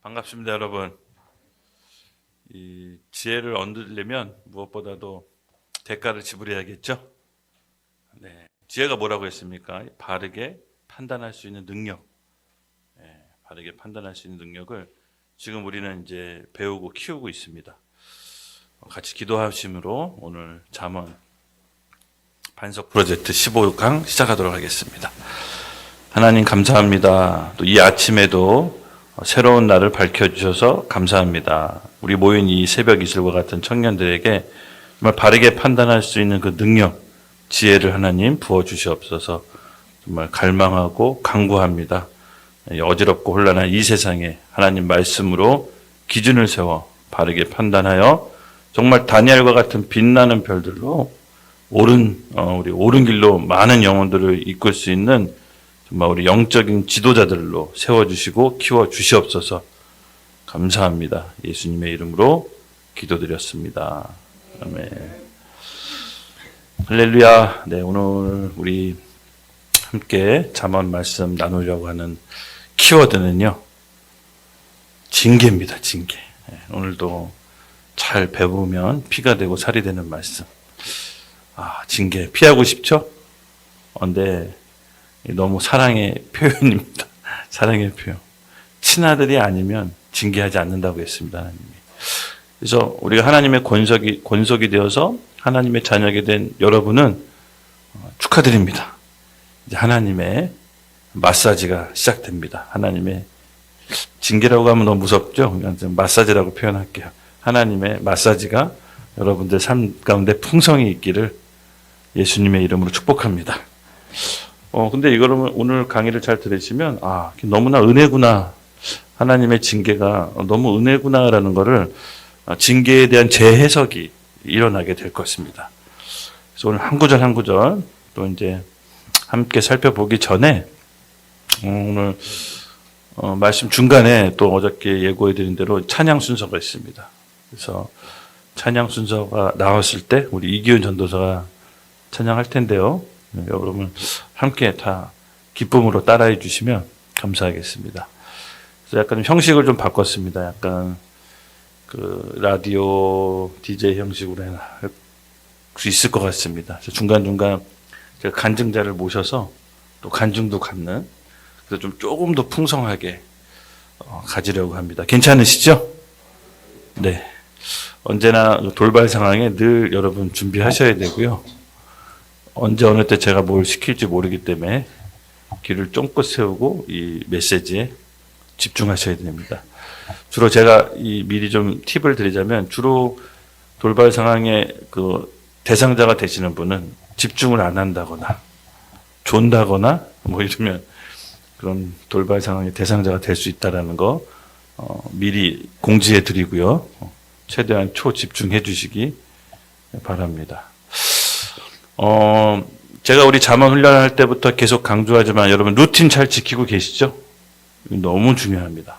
반갑습니다, 여러분. 이 지혜를 얻으려면 무엇보다도 대가를 지불해야겠죠? 네. 지혜가 뭐라고 했습니까? 바르게 판단할 수 있는 능력. 네, 바르게 판단할 수 있는 능력을 지금 우리는 이제 배우고 키우고 있습니다. 같이 기도하심으로 오늘 잠언 반석 프로젝트 15강 시작하도록 하겠습니다. 하나님 감사합니다. 또 이 아침에도 새로운 날을 밝혀주셔서 감사합니다. 우리 모인 이 새벽 이슬과 같은 청년들에게 정말 바르게 판단할 수 있는 그 능력, 지혜를 하나님 부어주시옵소서. 정말 갈망하고 간구합니다. 어지럽고 혼란한 이 세상에 하나님 말씀으로 기준을 세워 바르게 판단하여 정말 다니엘과 같은 빛나는 별들로 우리 옳은 길로 많은 영혼들을 이끌 수 있는 정말 우리 영적인 지도자들로 세워주시고 키워주시옵소서. 감사합니다. 예수님의 이름으로 기도드렸습니다. 아멘. 할렐루야. 네, 오늘 우리 함께 잠언 말씀 나누려고 하는 키워드는요, 징계입니다. 징계. 네, 오늘도 잘 배우면 피가 되고 살이 되는 말씀. 징계. 피하고 싶죠? 근데 너무 사랑의 표현입니다. 사랑의 표현. 친아들이 아니면 징계하지 않는다고 했습니다. 하나님이. 그래서 우리가 하나님의 권속이 되어서 하나님의 자녀가 된 여러분은 축하드립니다. 이제 하나님의 마사지가 시작됩니다. 하나님의 징계라고 하면 너무 무섭죠? 그냥 마사지라고 표현할게요. 하나님의 마사지가 여러분들 삶 가운데 풍성이 있기를 예수님의 이름으로 축복합니다. 근데 이거를 오늘 강의를 잘 들으시면, 너무나 은혜구나. 하나님의 징계가 너무 은혜구나라는 거를, 징계에 대한 재해석이 일어나게 될 것입니다. 그래서 오늘 한 구절 한 구절 또 이제 함께 살펴보기 전에, 오늘, 말씀 중간에 또 어저께 예고해드린 대로 찬양 순서가 있습니다. 그래서 찬양 순서가 나왔을 때 우리 이기훈 전도사가 찬양할 텐데요. 여러분 함께 다 기쁨으로 따라해 주시면 감사하겠습니다. 그래서 약간 형식을 좀 바꿨습니다. 약간 그 라디오 DJ 형식으로 할 수 있을 것 같습니다. 중간중간 제가 간증자를 모셔서 또 간증도 갖는, 그래서 좀 조금 더 풍성하게 가지려고 합니다. 괜찮으시죠? 네. 언제나 돌발 상황에 늘 여러분 준비하셔야 되고요. 언제 어느 때 제가 뭘 시킬지 모르기 때문에 귀를 쫑긋 세우고 이 메시지에 집중하셔야 됩니다. 주로 제가 미리 좀 팁을 드리자면, 주로 돌발 상황에 그 대상자가 되시는 분은 집중을 안 한다거나 존다거나 이러면 그런 돌발 상황의 대상자가 될 수 있다라는 거 미리 공지해 드리고요. 최대한 초집중해 주시기 바랍니다. 제가 우리 잠언 훈련할 때부터 계속 강조하지만 여러분 루틴 잘 지키고 계시죠? 너무 중요합니다.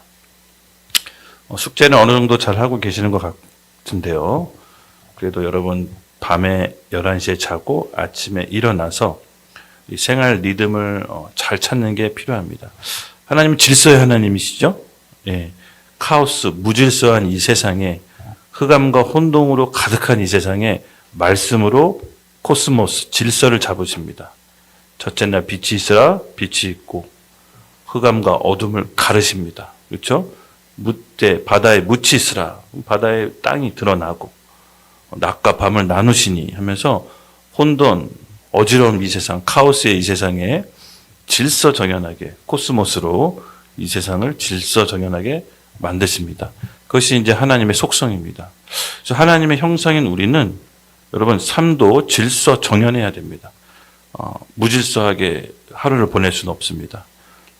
숙제는 어느 정도 잘 하고 계시는 것 같은데요. 그래도 여러분 밤에 11시에 자고 아침에 일어나서 이 생활 리듬을 잘 찾는 게 필요합니다. 하나님은 질서의 하나님이시죠? 예. 카오스, 무질서한 이 세상에, 흑암과 혼동으로 가득한 이 세상에 말씀으로 코스모스, 질서를 잡으십니다. 첫째 날 빛이 있으라, 빛이 있고 흑암과 어둠을 가르십니다. 그렇죠? 묻되 바다에 묻이 있으라, 바다에 땅이 드러나고 낮과 밤을 나누시니 하면서 혼돈, 어지러운 이 세상, 카오스의 이 세상에 질서정연하게, 코스모스로 이 세상을 질서정연하게 만드십니다. 그것이 이제 하나님의 속성입니다. 그래서 하나님의 형상인 우리는 여러분 삶도 질서정연해야 됩니다. 무질서하게 하루를 보낼 수는 없습니다.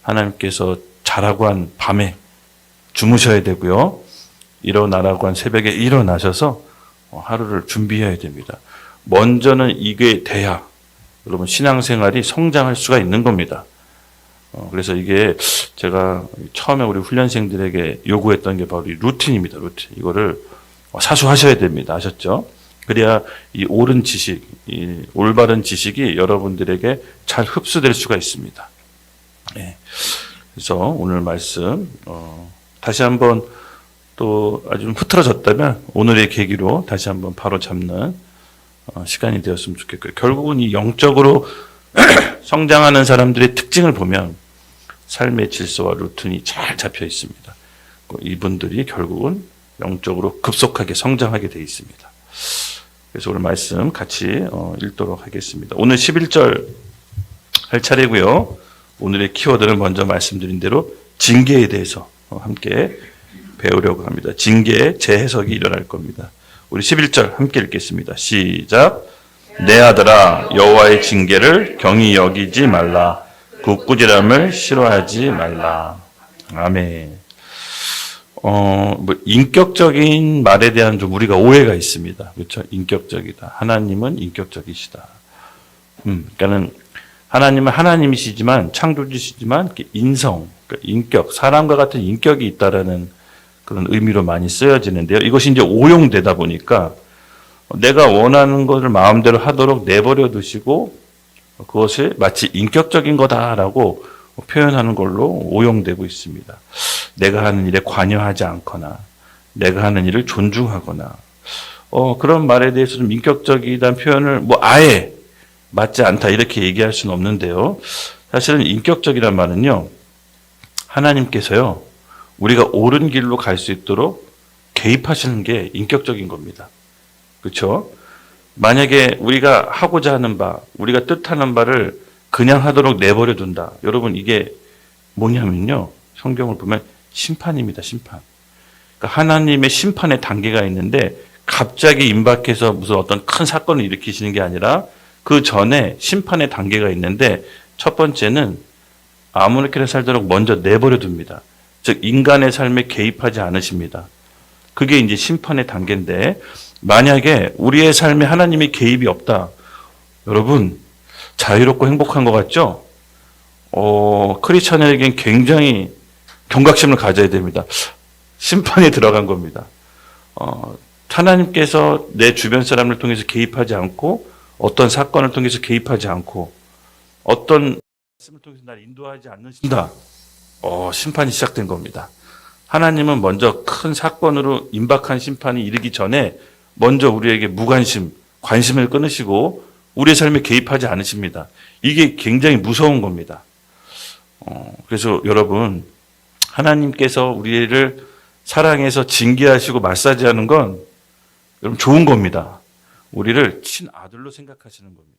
하나님께서 자라고 한 밤에 주무셔야 되고요. 일어나라고 한 새벽에 일어나셔서 하루를 준비해야 됩니다. 먼저는 이게 돼야 여러분 신앙생활이 성장할 수가 있는 겁니다. 그래서 이게 제가 처음에 우리 훈련생들에게 요구했던 게 바로 이 루틴입니다. 루틴. 이거를 사수하셔야 됩니다. 아셨죠? 그래야 이 옳은 지식, 이 올바른 지식이 여러분들에게 잘 흡수될 수가 있습니다. 네. 그래서 오늘 말씀 다시 한번 또 아주 흐트러졌다면 오늘의 계기로 다시 한번 바로 잡는 시간이 되었으면 좋겠고요. 결국은 이 영적으로 성장하는 사람들의 특징을 보면 삶의 질서와 루틴이 잘 잡혀 있습니다. 이분들이 결국은 영적으로 급속하게 성장하게 되어 있습니다. 그래서 오늘 말씀 같이 읽도록 하겠습니다. 오늘 11절 할 차례고요. 오늘의 키워드를 먼저 말씀드린 대로 징계에 대해서 함께 배우려고 합니다. 징계의 재해석이 일어날 겁니다. 우리 11절 함께 읽겠습니다. 시작. 내 아들아 여호와의 징계를 경히 여기지 말라. 굳꾸지람을 싫어하지 말라. 아멘. 인격적인 말에 대한 좀 우리가 오해가 있습니다. 그렇죠? 인격적이다. 하나님은 인격적이시다. 그러니까는 하나님은 하나님이시지만 창조주시지만 인성, 그러니까 인격, 사람과 같은 인격이 있다라는 그런 의미로 많이 쓰여지는데요. 이것이 이제 오용되다 보니까 내가 원하는 것을 마음대로 하도록 내버려 두시고 그것을 마치 인격적인 거다라고 표현하는 걸로 오용되고 있습니다. 내가 하는 일에 관여하지 않거나 내가 하는 일을 존중하거나 그런 말에 대해서 좀 인격적이다는 표현을 아예 맞지 않다 이렇게 얘기할 수는 없는데요. 사실은 인격적이란 말은요. 하나님께서요. 우리가 옳은 길로 갈 수 있도록 개입하시는 게 인격적인 겁니다. 그렇죠? 만약에 우리가 하고자 하는 바, 우리가 뜻하는 바를 그냥 하도록 내버려 둔다. 여러분 이게 뭐냐면요. 성경을 보면 심판입니다. 심판. 그러니까 하나님의 심판의 단계가 있는데 갑자기 임박해서 무슨 어떤 큰 사건을 일으키시는 게 아니라 그 전에 심판의 단계가 있는데 첫 번째는 아무렇게나 살도록 먼저 내버려 둡니다. 즉 인간의 삶에 개입하지 않으십니다. 그게 이제 심판의 단계인데 만약에 우리의 삶에 하나님의 개입이 없다. 여러분 자유롭고 행복한 것 같죠? 크리스천에겐 굉장히 경각심을 가져야 됩니다. 심판에 들어간 겁니다. 하나님께서 내 주변 사람을 통해서 개입하지 않고 어떤 사건을 통해서 개입하지 않고 어떤 말씀을 통해서 날 인도하지 않는다. 심판이 시작된 겁니다. 하나님은 먼저 큰 사건으로 임박한 심판이 이르기 전에 먼저 우리에게 무관심, 관심을 끊으시고 우리의 삶에 개입하지 않으십니다. 이게 굉장히 무서운 겁니다. 그래서 여러분 하나님께서 우리를 사랑해서 징계하시고 마사지하는 건 여러분 좋은 겁니다. 우리를 친아들로 생각하시는 겁니다.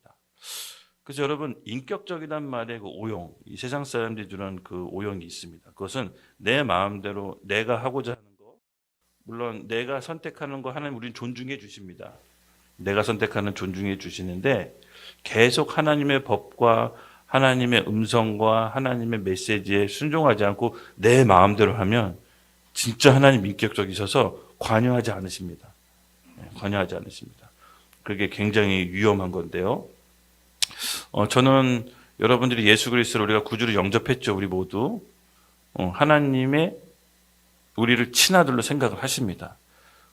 그래서 여러분 인격적이란 말의 그 오용, 이 세상 사람들이 주는 그 오용이 있습니다. 그것은 내 마음대로 내가 하고자 하는 거, 물론 내가 선택하는 거 하나님 우리는 존중해 주십니다. 내가 선택하는 존중해 주시는데 계속 하나님의 법과 하나님의 음성과 하나님의 메시지에 순종하지 않고 내 마음대로 하면 진짜 하나님 인격적이셔서 관여하지 않으십니다. 관여하지 않으십니다. 그게 굉장히 위험한 건데요. 저는 여러분들이 예수 그리스도를 우리가 구주로 영접했죠. 우리 모두. 하나님의 우리를 친아들로 생각을 하십니다.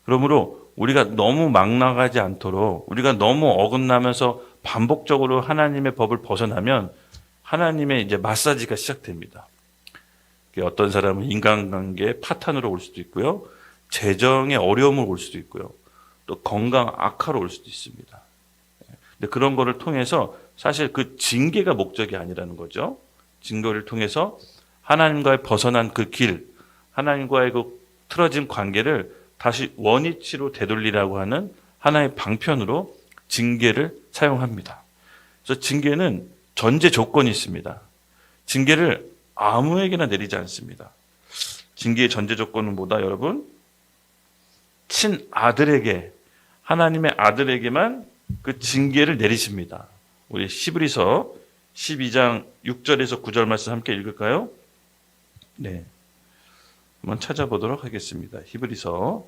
그러므로 우리가 너무 막 나가지 않도록 우리가 너무 어긋나면서 반복적으로 하나님의 법을 벗어나면 하나님의 이제 마사지가 시작됩니다. 어떤 사람은 인간관계에 파탄으로 올 수도 있고요. 재정에 어려움을 올 수도 있고요. 또 건강 악화로 올 수도 있습니다. 근데 그런 거를 통해서 사실 그 징계가 목적이 아니라는 거죠. 징계를 통해서 하나님과의 벗어난 그 길, 하나님과의 그 틀어진 관계를 다시 원위치로 되돌리라고 하는 하나의 방편으로 징계를 사용합니다. 그래서 징계는 전제 조건이 있습니다. 징계를 아무에게나 내리지 않습니다. 징계의 전제 조건은 뭐다, 여러분? 친아들에게, 하나님의 아들에게만 그 징계를 내리십니다. 우리 히브리서 12장 6절에서 9절 말씀 함께 읽을까요? 네. 한번 찾아보도록 하겠습니다. 히브리서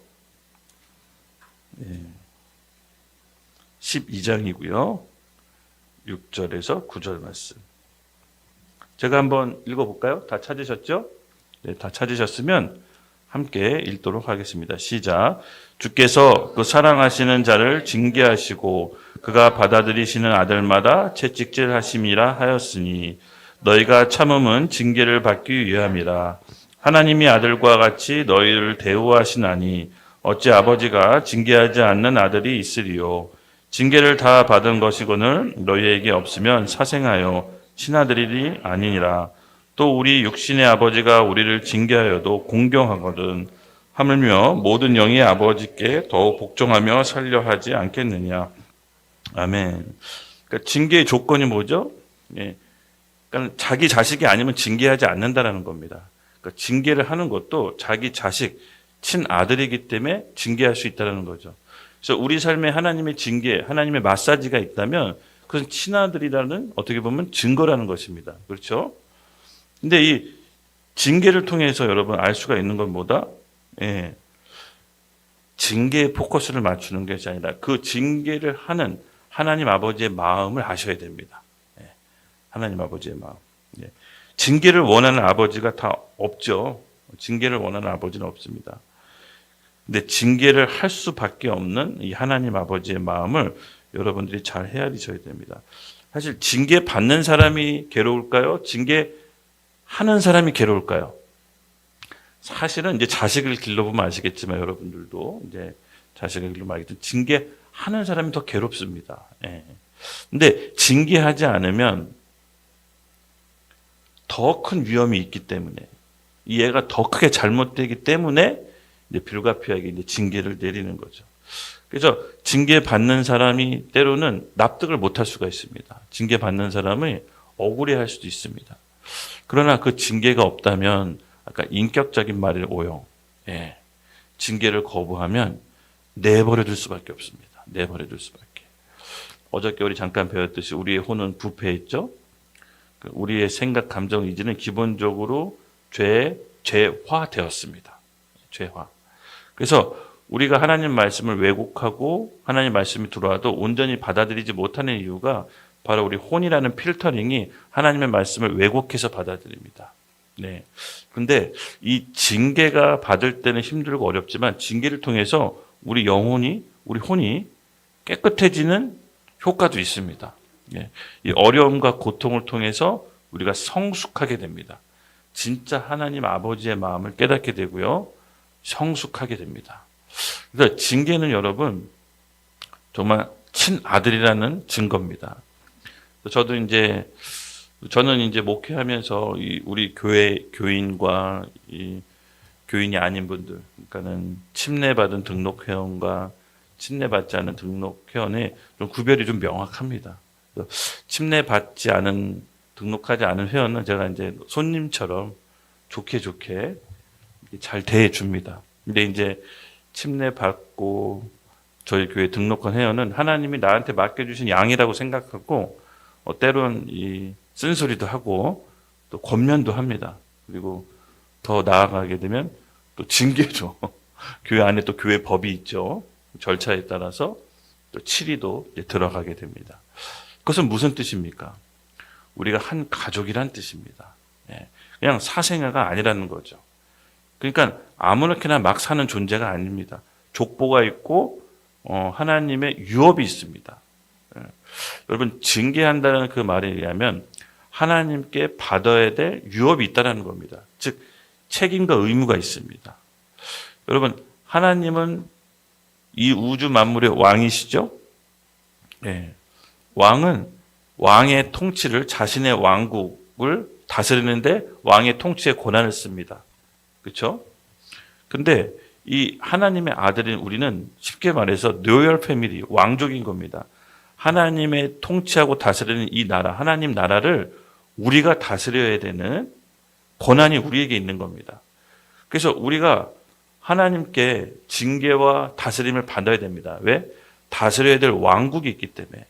12장이고요. 6절에서 9절 말씀. 제가 한번 읽어볼까요? 다 찾으셨죠? 네, 다 찾으셨으면 함께 읽도록 하겠습니다. 시작. 주께서 그 사랑하시는 자를 징계하시고 그가 받아들이시는 아들마다 채찍질하심이라 하였으니 너희가 참음은 징계를 받기 위함이라. 하나님이 아들과 같이 너희를 대우하시나니 어찌 아버지가 징계하지 않는 아들이 있으리요. 징계를 다 받은 것이거늘 너희에게 없으면 사생하여 친아들이 아니니라. 또 우리 육신의 아버지가 우리를 징계하여도 공경하거든 하물며 모든 영의 아버지께 더욱 복종하며 살려 하지 않겠느냐. 아멘. 그러니까 징계의 조건이 뭐죠? 예. 그러니까 자기 자식이 아니면 징계하지 않는다라는 겁니다. 그러니까 징계를 하는 것도 자기 자식, 친아들이기 때문에 징계할 수 있다는 거죠. 그래서 우리 삶에 하나님의 징계, 하나님의 마사지가 있다면 그것은 친아들이라는 어떻게 보면 증거라는 것입니다. 그렇죠? 근데 이 징계를 통해서 여러분 알 수가 있는 건 뭐다? 예. 징계에 포커스를 맞추는 것이 아니라 그 징계를 하는 하나님 아버지의 마음을 아셔야 됩니다. 예. 하나님 아버지의 마음. 예. 징계를 원하는 아버지가 다 없죠. 징계를 원하는 아버지는 없습니다. 근데 징계를 할 수밖에 없는 이 하나님 아버지의 마음을 여러분들이 잘 헤아리셔야 됩니다. 사실 징계 받는 사람이 괴로울까요? 징계하는 사람이 괴로울까요? 사실은 이제 자식을 길러보면 아시겠지만 여러분들도 이제 자식을 길러보면 알겠지만 징계하는 사람이 더 괴롭습니다. 예. 근데 징계하지 않으면 더 큰 위험이 있기 때문에 이 애가 더 크게 잘못되기 때문에 이제 불가피하게 이제 징계를 내리는 거죠. 그래서 징계 받는 사람이 때로는 납득을 못할 수가 있습니다. 징계 받는 사람이 억울해할 수도 있습니다. 그러나 그 징계가 없다면 아까 인격적인 말을 오용, 예. 징계를 거부하면 내버려둘 수밖에 없습니다. 내버려둘 수밖에. 어저께 우리 잠깐 배웠듯이 우리의 혼은 부패했죠. 우리의 생각, 감정, 의지는 기본적으로 죄화되었습니다. 죄화. 그래서 우리가 하나님 말씀을 왜곡하고 하나님 말씀이 들어와도 온전히 받아들이지 못하는 이유가 바로 우리 혼이라는 필터링이 하나님의 말씀을 왜곡해서 받아들입니다. 네. 근데 이 징계가 받을 때는 힘들고 어렵지만 징계를 통해서 우리 영혼이, 우리 혼이 깨끗해지는 효과도 있습니다. 예. 이 어려움과 고통을 통해서 우리가 성숙하게 됩니다. 진짜 하나님 아버지의 마음을 깨닫게 되고요. 성숙하게 됩니다. 그래서 징계는 여러분 정말 친아들이라는 증거입니다. 저는 이제 목회하면서 우리 교회 교인과 이 교인이 아닌 분들, 그러니까는 침례받은 등록회원과 침례받지 않은 등록회원의 좀 구별이 좀 명확합니다. 침례받지 않은 등록하지 않은 회원은 제가 이제 손님처럼 좋게 잘 대해줍니다. 근데 이제 침례받고 저희 교회 등록한 회원은 하나님이 나한테 맡겨주신 양이라고 생각하고 때론 이 쓴소리도 하고 또 권면도 합니다. 그리고 더 나아가게 되면 또 징계죠. 교회 안에 또 교회 법이 있죠. 절차에 따라서 또 치리도 들어가게 됩니다. 그것은 무슨 뜻입니까? 우리가 한 가족이란 뜻입니다. 그냥 사생아가 아니라는 거죠. 그러니까 아무렇게나 막 사는 존재가 아닙니다. 족보가 있고 하나님의 유업이 있습니다. 여러분 징계한다는 그 말에 의하면 하나님께 받아야 될 유업이 있다는 겁니다. 즉 책임과 의무가 있습니다. 여러분 하나님은 이 우주 만물의 왕이시죠? 네. 왕은 왕의 통치를 자신의 왕국을 다스리는데 왕의 통치의 권한을 씁니다. 그렇죠? 근데 이 하나님의 아들인 우리는 쉽게 말해서 로열 패밀리, 왕족인 겁니다. 하나님의 통치하고 다스리는 이 나라, 하나님 나라를 우리가 다스려야 되는 권한이 우리에게 있는 겁니다. 그래서 우리가 하나님께 징계와 다스림을 받아야 됩니다. 왜? 다스려야 될 왕국이 있기 때문에.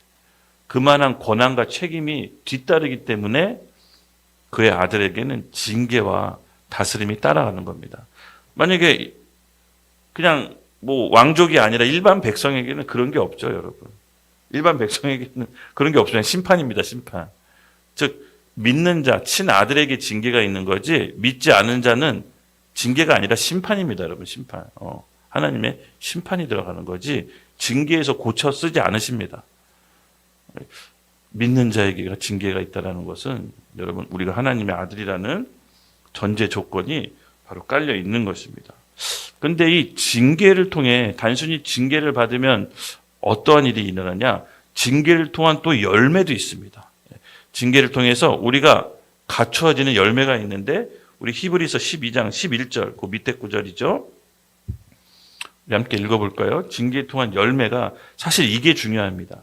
그만한 권한과 책임이 뒤따르기 때문에 그의 아들에게는 징계와 다스림이 따라가는 겁니다. 만약에 그냥 뭐 왕족이 아니라 일반 백성에게는 그런 게 없죠, 여러분. 일반 백성에게는 그런 게 없어요. 심판입니다, 심판. 즉 믿는 자, 친아들에게 징계가 있는 거지 믿지 않은 자는 징계가 아니라 심판입니다, 여러분. 심판. 하나님의 심판이 들어가는 거지 징계에서 고쳐 쓰지 않으십니다. 믿는 자에게 징계가 있다는 것은 여러분 우리가 하나님의 아들이라는 전제 조건이 바로 깔려 있는 것입니다. 근데 이 징계를 통해 단순히 징계를 받으면 어떠한 일이 일어나냐? 징계를 통한 또 열매도 있습니다. 징계를 통해서 우리가 갖추어지는 열매가 있는데 우리 히브리서 12장 11절 그 밑에 구절이죠. 우리 함께 읽어볼까요? 징계를 통한 열매가 사실 이게 중요합니다.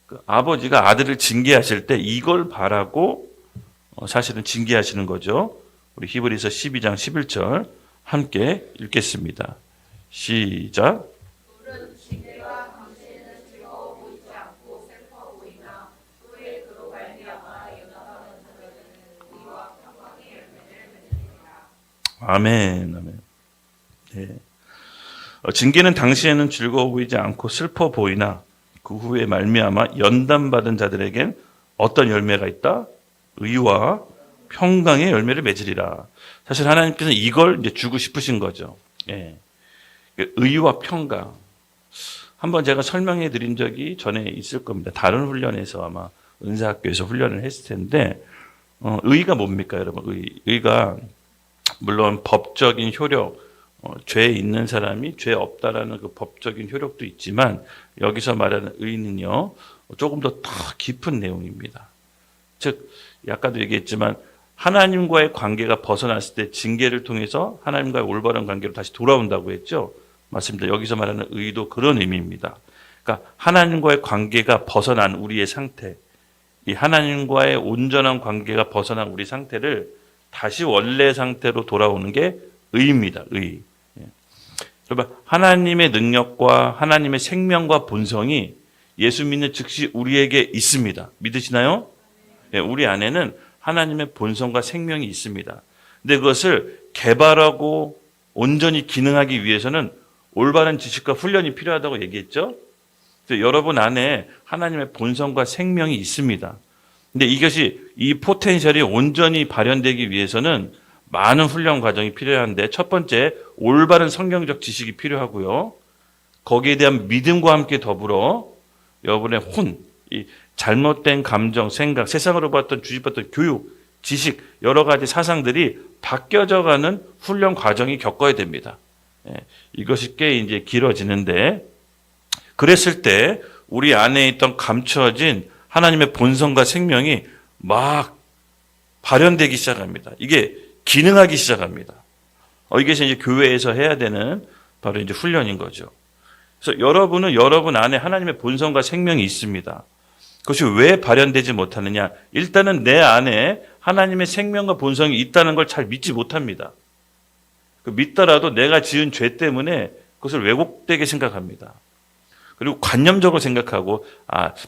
그 아버지가 아들을 징계하실 때 이걸 바라고 사실은 징계하시는 거죠. 우리 히브리서 12장 11절 함께 읽겠습니다. 시작. 아멘, 아멘. 네. 징계는 당시에는 즐거워 보이지 않고 슬퍼 보이나 그 후에 말미암아 연단받은 자들에겐 어떤 열매가 있다? 의와 평강의 열매를 맺으리라. 사실 하나님께서 이걸 이제 주고 싶으신 거죠. 예. 의와 평강. 한번 제가 설명해 드린 적이 전에 있을 겁니다. 다른 훈련에서 아마 은사학교에서 훈련을 했을 텐데, 의가 뭡니까, 여러분? 의가 물론 법적인 효력, 죄 있는 사람이 죄 없다라는 그 법적인 효력도 있지만 여기서 말하는 의는요 조금 더 깊은 내용입니다. 즉 아까도 얘기했지만 하나님과의 관계가 벗어났을 때 징계를 통해서 하나님과의 올바른 관계로 다시 돌아온다고 했죠. 맞습니다. 여기서 말하는 의도 그런 의미입니다. 그러니까 하나님과의 관계가 벗어난 우리의 상태, 이 하나님과의 온전한 관계가 벗어난 우리 상태를 다시 원래 상태로 돌아오는 게 의입니다. 의. 여러분, 하나님의 능력과 하나님의 생명과 본성이 예수 믿는 즉시 우리에게 있습니다. 믿으시나요? 네, 우리 안에는 하나님의 본성과 생명이 있습니다. 근데 그것을 개발하고 온전히 기능하기 위해서는 올바른 지식과 훈련이 필요하다고 얘기했죠. 그래서 여러분 안에 하나님의 본성과 생명이 있습니다. 근데 이것이 이 포텐셜이 온전히 발현되기 위해서는 많은 훈련 과정이 필요한데 첫 번째 올바른 성경적 지식이 필요하고요. 거기에 대한 믿음과 함께 더불어 여러분의 이 잘못된 감정, 생각, 세상으로 봤던 주입받던 교육, 지식, 여러 가지 사상들이 바뀌어져가는 훈련 과정이 겪어야 됩니다. 이것이 꽤 이제 길어지는데 그랬을 때 우리 안에 있던 감추어진 하나님의 본성과 생명이 막 발현되기 시작합니다. 이게 기능하기 시작합니다. 이것이 이제 교회에서 해야 되는 바로 이제 훈련인 거죠. 그래서 여러분은 여러분 안에 하나님의 본성과 생명이 있습니다. 그것이 왜 발현되지 못하느냐? 일단은 내 안에 하나님의 생명과 본성이 있다는 걸 잘 믿지 못합니다. 믿더라도 내가 지은 죄 때문에 그것을 왜곡되게 생각합니다. 그리고 관념적으로 생각하고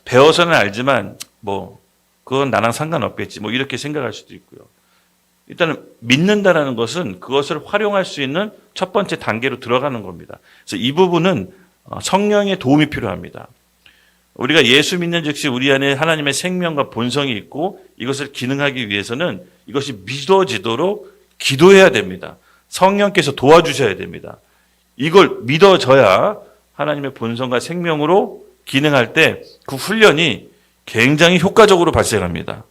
배워서는 알지만 그건 나랑 상관없겠지 이렇게 생각할 수도 있고요. 일단은 믿는다라는 것은 그것을 활용할 수 있는 첫 번째 단계로 들어가는 겁니다. 그래서 이 부분은 성령의 도움이 필요합니다. 우리가 예수 믿는 즉시 우리 안에 하나님의 생명과 본성이 있고 이것을 기능하기 위해서는 이것이 믿어지도록 기도해야 됩니다. 성령께서 도와주셔야 됩니다. 이걸 믿어져야 하나님의 본성과 생명으로 기능할 때 그 훈련이 굉장히 효과적으로 발생합니다.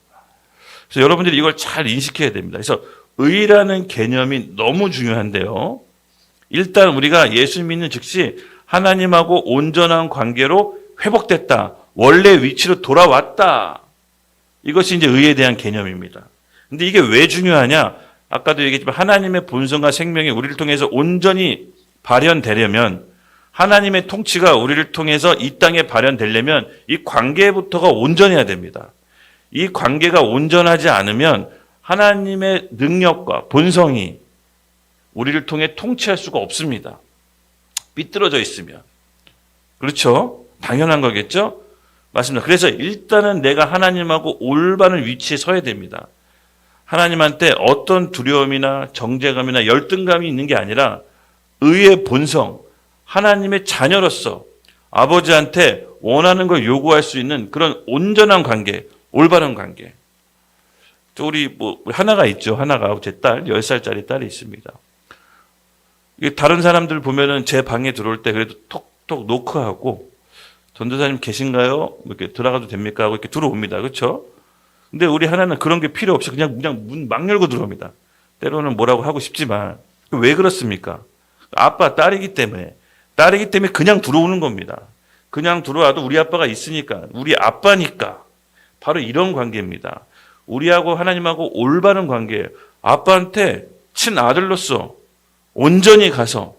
그래서 여러분들이 이걸 잘 인식해야 됩니다. 그래서 의라는 개념이 너무 중요한데요. 일단 우리가 예수 믿는 즉시 하나님하고 온전한 관계로 회복됐다. 원래 위치로 돌아왔다. 이것이 이제 의에 대한 개념입니다. 근데 이게 왜 중요하냐? 아까도 얘기했지만 하나님의 본성과 생명이 우리를 통해서 온전히 발현되려면 하나님의 통치가 우리를 통해서 이 땅에 발현되려면 이 관계부터가 온전해야 됩니다. 이 관계가 온전하지 않으면 하나님의 능력과 본성이 우리를 통해 통치할 수가 없습니다. 삐뚤어져 있으면. 그렇죠? 당연한 거겠죠? 맞습니다. 그래서 일단은 내가 하나님하고 올바른 위치에 서야 됩니다. 하나님한테 어떤 두려움이나 정죄감이나 열등감이 있는 게 아니라 의의 본성, 하나님의 자녀로서 아버지한테 원하는 걸 요구할 수 있는 그런 온전한 관계, 올바른 관계. 우리 하나가 있죠. 하나가 제 딸, 10살짜리 딸이 있습니다. 다른 사람들 보면은 제 방에 들어올 때 그래도 톡톡 노크하고 전도사님 계신가요? 이렇게 들어가도 됩니까? 하고 이렇게 들어옵니다. 그렇죠? 근데 우리 하나는 그런 게 필요 없이 그냥 문 막 열고 들어옵니다. 때로는 뭐라고 하고 싶지만 왜 그렇습니까? 아빠, 딸이기 때문에. 딸이기 때문에 그냥 들어오는 겁니다. 그냥 들어와도 우리 아빠가 있으니까, 우리 아빠니까. 바로 이런 관계입니다. 우리하고 하나님하고 올바른 관계예요. 아빠한테 친아들로서 온전히 가서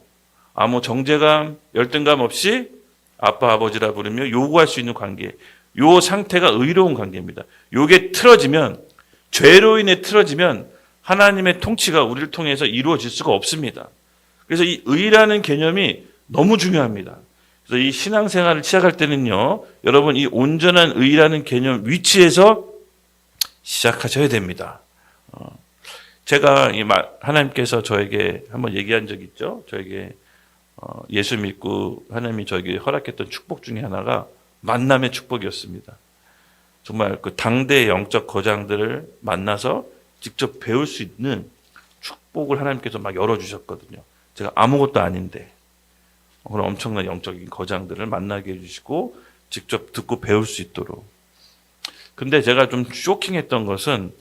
아무 정죄감, 열등감 없이 아빠, 아버지라 부르며 요구할 수 있는 관계. 요 상태가 의로운 관계입니다. 요게 틀어지면, 죄로 인해 틀어지면 하나님의 통치가 우리를 통해서 이루어질 수가 없습니다. 그래서 이 의라는 개념이 너무 중요합니다. 그래서 이 신앙생활을 시작할 때는요, 여러분 이 온전한 의라는 개념 위치에서 시작하셔야 됩니다. 제가 하나님께서 저에게 한번 얘기한 적 있죠. 저에게 예수 믿고 하나님이 저에게 허락했던 축복 중에 하나가 만남의 축복이었습니다. 정말 그 당대 영적 거장들을 만나서 직접 배울 수 있는 축복을 하나님께서 막 열어주셨거든요. 제가 아무것도 아닌데 그런 엄청난 영적인 거장들을 만나게 해주시고 직접 듣고 배울 수 있도록. 근데 제가 좀 쇼킹했던 것은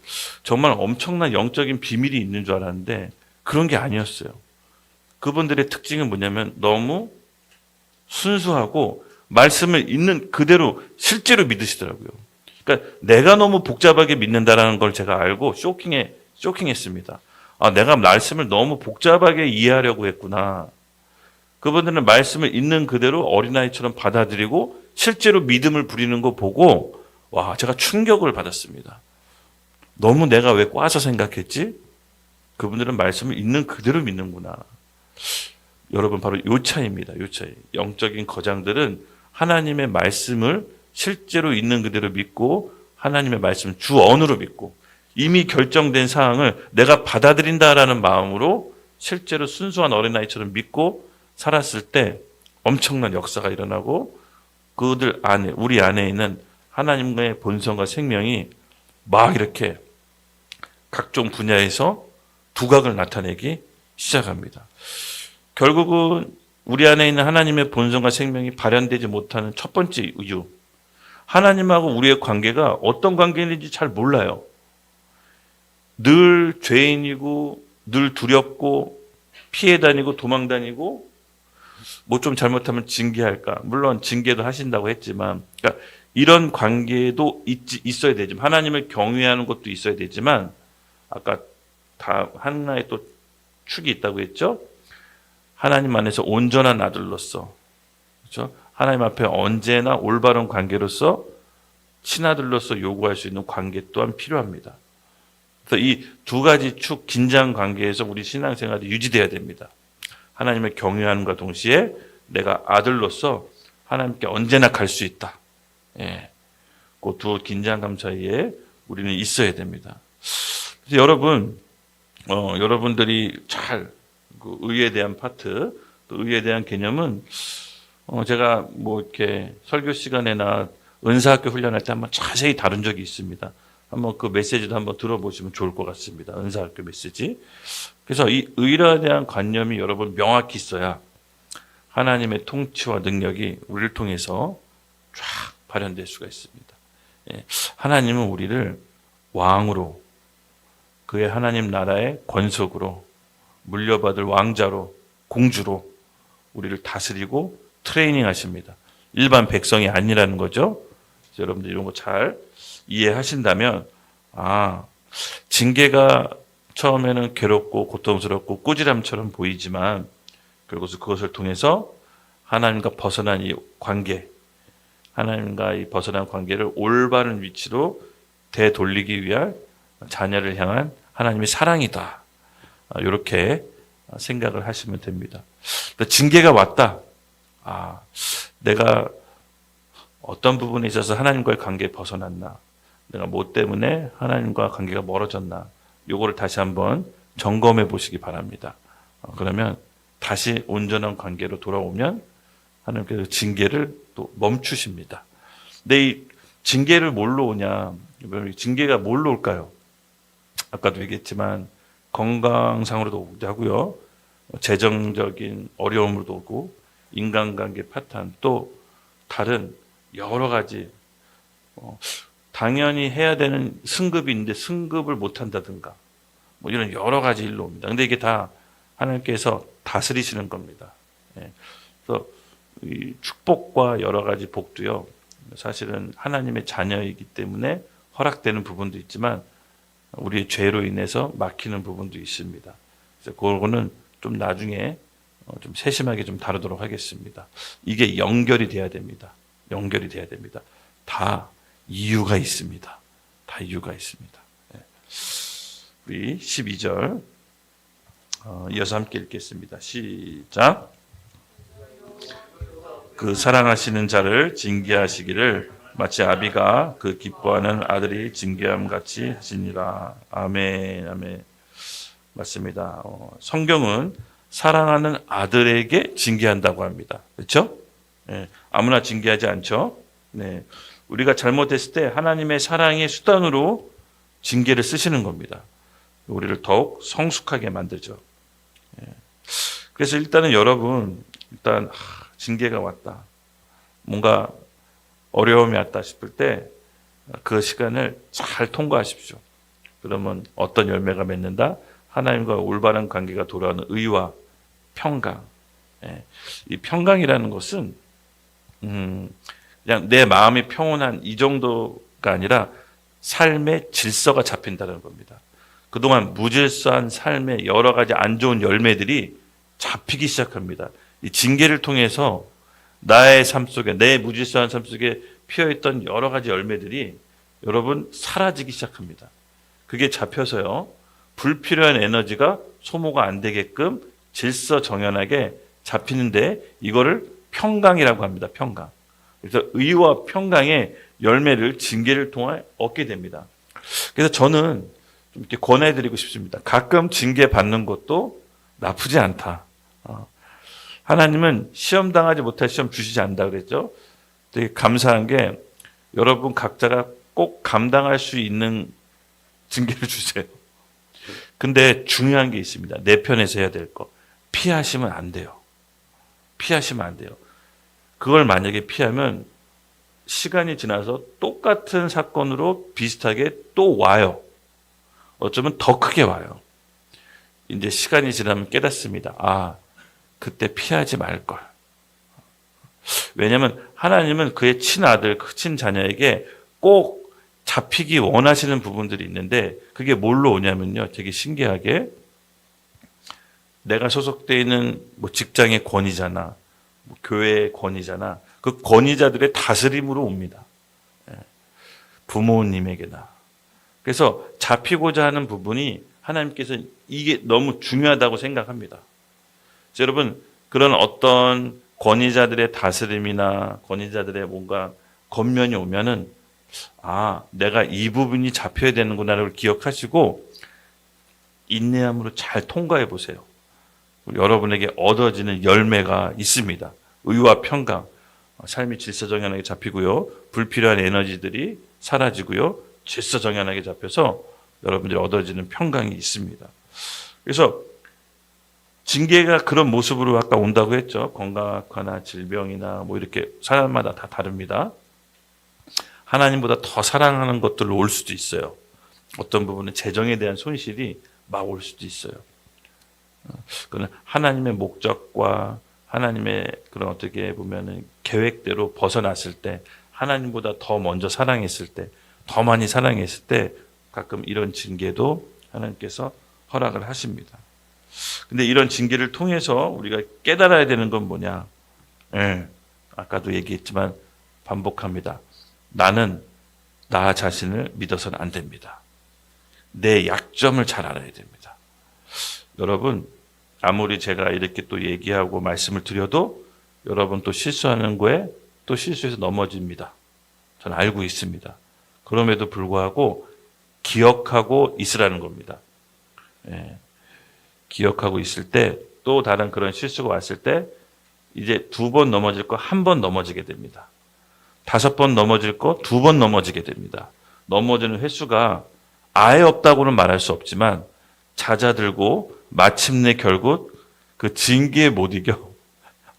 정말 엄청난 영적인 비밀이 있는 줄 알았는데 그런 게 아니었어요. 그분들의 특징은 뭐냐면 너무 순수하고 말씀을 있는 그대로 실제로 믿으시더라고요. 그러니까 내가 너무 복잡하게 믿는다라는 걸 제가 알고 쇼킹했습니다. 아, 내가 말씀을 너무 복잡하게 이해하려고 했구나. 그분들은 말씀을 있는 그대로 어린아이처럼 받아들이고 실제로 믿음을 부리는 거 보고 와, 제가 충격을 받았습니다. 너무 내가 왜 꽈서 생각했지? 그분들은 말씀을 있는 그대로 믿는구나. 여러분 바로 요 차이입니다. 요 차이. 영적인 거장들은 하나님의 말씀을 실제로 있는 그대로 믿고 하나님의 말씀 주 언어로 믿고 이미 결정된 사항을 내가 받아들인다라는 마음으로 실제로 순수한 어린아이처럼 믿고 살았을 때 엄청난 역사가 일어나고 그들 안에 우리 안에 있는 하나님의 본성과 생명이 막 이렇게 각종 분야에서 두각을 나타내기 시작합니다. 결국은 우리 안에 있는 하나님의 본성과 생명이 발현되지 못하는 첫 번째 이유, 하나님하고 우리의 관계가 어떤 관계인지 잘 몰라요. 늘 죄인이고 늘 두렵고 피해 다니고 도망 다니고 뭐 좀 잘못하면 징계할까. 물론 징계도 하신다고 했지만 그러니까 이런 관계도 있어야 되지만 하나님을 경외하는 것도 있어야 되지만 아까 다 하나의 또 축이 있다고 했죠. 하나님 안에서 온전한 아들로서 그렇죠? 하나님 앞에 언제나 올바른 관계로서 친아들로서 요구할 수 있는 관계 또한 필요합니다. 그래서 이 두 가지 축 긴장 관계에서 우리 신앙생활이 유지돼야 됩니다. 하나님을 경외하는과 동시에 내가 아들로서 하나님께 언제나 갈 수 있다. 예. 그 두 긴장감 사이에 우리는 있어야 됩니다. 그래서 여러분들이 잘 그 의에 대한 파트, 또 의에 대한 개념은 제가 뭐 이렇게 설교 시간에나 은사학교 훈련할 때 한번 자세히 다룬 적이 있습니다. 한번 그 메시지도 한번 들어보시면 좋을 것 같습니다. 은사학교 메시지. 그래서 이 의에 대한 관념이 여러분 명확히 있어야 하나님의 통치와 능력이 우리를 통해서 쫙 발현될 수가 있습니다. 예. 하나님은 우리를 왕으로 그의 하나님 나라의 권속으로 물려받을 왕자로 공주로 우리를 다스리고 트레이닝 하십니다. 일반 백성이 아니라는 거죠. 여러분들 이런 거 잘 이해하신다면 징계가 처음에는 괴롭고 고통스럽고 꾸지람처럼 보이지만 결국 그것을 통해서 하나님과 벗어난 이 관계, 하나님과 이 벗어난 관계를 올바른 위치로 되돌리기 위한 자녀를 향한 하나님의 사랑이다. 이렇게 생각을 하시면 됩니다. 징계가 왔다. 내가 어떤 부분에 있어서 하나님과의 관계에 벗어났나? 내가 뭐 때문에 하나님과 관계가 멀어졌나? 요거를 다시 한번 점검해 보시기 바랍니다. 그러면 다시 온전한 관계로 돌아오면 하나님께서 징계를 또 멈추십니다. 근데 이 징계를 뭘로 오냐? 징계가 뭘로 올까요? 아까도 얘기했지만 건강상으로도 오기도 하고요. 재정적인 어려움으로도 오고 인간관계 파탄 또 다른 여러 가지 당연히 해야 되는 승급이 있는데 승급을 못한다든가 뭐 이런 여러 가지 일로 옵니다. 근데 이게 다 하나님께서 다스리시는 겁니다. 예. 그래서 이 축복과 여러 가지 복도요, 사실은 하나님의 자녀이기 때문에 허락되는 부분도 있지만 우리의 죄로 인해서 막히는 부분도 있습니다. 그래서 그거는 좀 나중에 좀 세심하게 좀 다루도록 하겠습니다. 이게 연결이 돼야 됩니다. 연결이 돼야 됩니다. 다 이유가 있습니다. 다 이유가 있습니다. 우리 12절 이어서 함께 읽겠습니다. 시작. 그 사랑하시는 자를 징계하시기를 마치 아비가 그 기뻐하는 아들이 징계함 같이 하시니라. 아멘. 아멘. 맞습니다. 성경은 사랑하는 아들에게 징계한다고 합니다. 그렇죠? 네, 아무나 징계하지 않죠. 네, 우리가 잘못했을 때 하나님의 사랑의 수단으로 징계를 쓰시는 겁니다. 우리를 더욱 성숙하게 만들죠. 네. 그래서 일단은 여러분, 징계가 왔다, 뭔가 어려움이 왔다 싶을 때 그 시간을 잘 통과하십시오. 그러면 어떤 열매가 맺는다? 하나님과 올바른 관계가 돌아오는 의와 평강. 이 평강이라는 것은 그냥 내 마음이 평온한 이 정도가 아니라 삶의 질서가 잡힌다는 겁니다. 그동안 무질서한 삶의 여러 가지 안 좋은 열매들이 잡히기 시작합니다. 이 징계를 통해서 나의 삶 속에, 내 무질서한 삶 속에 피어있던 여러 가지 열매들이 여러분 사라지기 시작합니다. 그게 잡혀서요, 불필요한 에너지가 소모가 안 되게끔 질서 정연하게 잡히는데 이거를 평강이라고 합니다. 평강. 그래서 의와 평강의 열매를 징계를 통해 얻게 됩니다. 그래서 저는 좀 이렇게 권해드리고 싶습니다. 가끔 징계 받는 것도 나쁘지 않다. 하나님은 시험 당하지 못할 시험 주시지 않는다 그랬죠. 되게 감사한 게 여러분 각자가 꼭 감당할 수 있는 징계를 주세요. 근데 중요한 게 있습니다. 내 편에서 해야 될 거. 피하시면 안 돼요. 피하시면 안 돼요. 그걸 만약에 피하면 시간이 지나서 똑같은 사건으로 비슷하게 또 와요. 어쩌면 더 크게 와요. 이제 시간이 지나면 깨닫습니다. 아, 그때 피하지 말걸. 왜냐하면 하나님은 그의 친아들, 친자녀에게 꼭 잡히기 원하시는 부분들이 있는데 그게 뭘로 오냐면요, 되게 신기하게 내가 소속되어 있는 뭐 직장의 권위자나 뭐 교회의 권위자나 그 권위자들의 다스림으로 옵니다. 부모님에게나. 그래서 잡히고자 하는 부분이 하나님께서 이게 너무 중요하다고 생각합니다. 여러분, 그런 어떤 권위자들의 다스림이나 권위자들의 뭔가 권면이 오면은 아, 내가 이 부분이 잡혀야 되는구나를 기억하시고 인내함으로 잘 통과해 보세요. 여러분에게 얻어지는 열매가 있습니다. 의와 평강, 삶이 질서정연하게 잡히고요. 불필요한 에너지들이 사라지고요. 질서정연하게 잡혀서 여러분들이 얻어지는 평강이 있습니다. 그래서 징계가 그런 모습으로 아까 온다고 했죠. 건강학화나 질병이나 뭐 이렇게 사람마다 다 다릅니다. 하나님보다 더 사랑하는 것들로 올 수도 있어요. 어떤 부분은 재정에 대한 손실이 막 올 수도 있어요. 그건 하나님의 목적과 하나님의 그런 어떻게 보면은 계획대로 벗어났을 때, 하나님보다 더 먼저 사랑했을 때, 더 많이 사랑했을 때 가끔 이런 징계도 하나님께서 허락을 하십니다. 근데 이런 징계를 통해서 우리가 깨달아야 되는 건 뭐냐? 아까도 얘기했지만 반복합니다. 나는 나 자신을 믿어서는 안 됩니다. 내 약점을 잘 알아야 됩니다. 여러분, 아무리 제가 이렇게 또 얘기하고 말씀을 드려도 여러분 또 실수하는 거에 또 실수해서 넘어집니다. 저는 알고 있습니다. 그럼에도 불구하고 기억하고 있으라는 겁니다. 기억하고 있을 때 또 다른 그런 실수가 왔을 때 이제 2번 넘어질 거 1번 넘어지게 됩니다. 5번 넘어질 거 2번 넘어지게 됩니다. 넘어지는 횟수가 아예 없다고는 말할 수 없지만 잦아들고 마침내 결국 그 징계에 못 이겨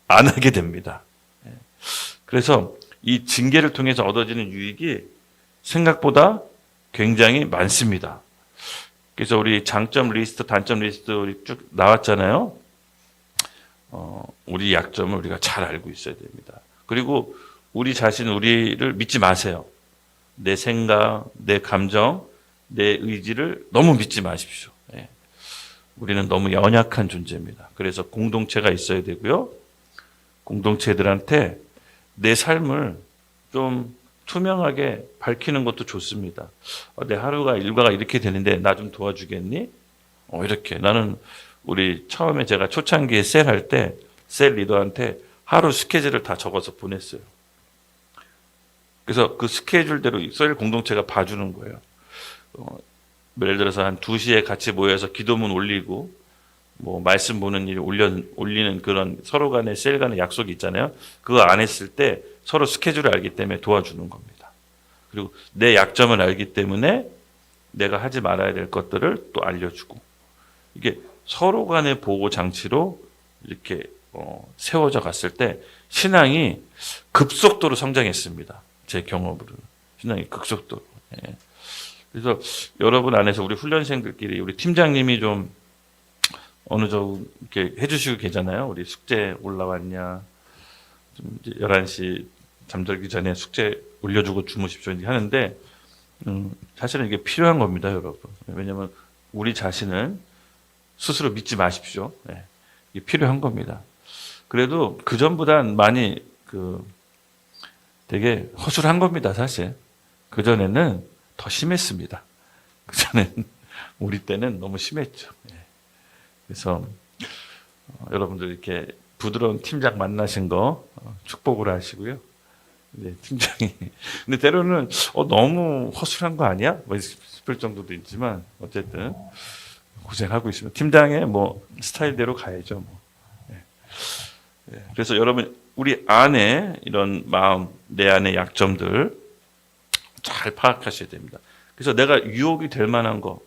안 하게 됩니다. 그래서 이 징계를 통해서 얻어지는 유익이 생각보다 굉장히 많습니다. 그래서 우리 장점 리스트, 단점 리스트 우리 쭉 나왔잖아요. 우리 약점을 우리가 잘 알고 있어야 됩니다. 그리고 우리 자신, 우리를 믿지 마세요. 내 생각, 내 감정, 내 의지를 너무 믿지 마십시오. 예. 우리는 너무 연약한 존재입니다. 그래서 공동체가 있어야 되고요. 공동체들한테 내 삶을 좀 투명하게 밝히는 것도 좋습니다. 내 하루가 일과가 이렇게 되는데 나 좀 도와주겠니? 이렇게. 나는 우리 처음에 제가 초창기에 셀 할 때 셀 리더한테 하루 스케줄을 다 적어서 보냈어요. 그래서 그 스케줄대로 셀 공동체가 봐주는 거예요. 예를 들어서 한 2시에 같이 모여서 기도문 올리고 뭐 말씀 보는 일 올리는 그런 서로 간의 셀 간의 약속이 있잖아요. 그거 안 했을 때 서로 스케줄을 알기 때문에 도와주는 겁니다. 그리고 내 약점을 알기 때문에 내가 하지 말아야 될 것들을 또 알려주고, 이게 서로 간의 보호 장치로 이렇게 세워져 갔을 때 신앙이 급속도로 성장했습니다. 제 경험으로는 신앙이 급속도로. 예. 그래서 여러분 안에서 우리 훈련생들끼리 우리 팀장님이 좀 어느 정도 이렇게 해주시고 계잖아요. 우리 숙제 올라왔냐, 좀 이제 11시 잠들기 전에 숙제 올려주고 주무십시오 하는데, 사실은 이게 필요한 겁니다, 여러분. 왜냐하면 우리 자신은 스스로 믿지 마십시오. 네. 이게 필요한 겁니다. 그래도 그 전보단 많이 되게 허술한 겁니다, 사실. 그 전에는 더 심했습니다. 그 전에는 우리 때는 너무 심했죠. 네. 그래서 여러분들 이렇게 부드러운 팀장 만나신 거 축복을 하시고요. 네, 팀장이. 근데 때로는 너무 허술한 거 아니야? 뭐 싶을 정도도 있지만 어쨌든 고생하고 있습니다. 팀장의 뭐 스타일대로 가야죠. 뭐. 네. 네. 그래서 여러분 우리 안에 이런 마음, 내 안의 약점들 잘 파악하셔야 됩니다. 그래서 내가 유혹이 될 만한 거,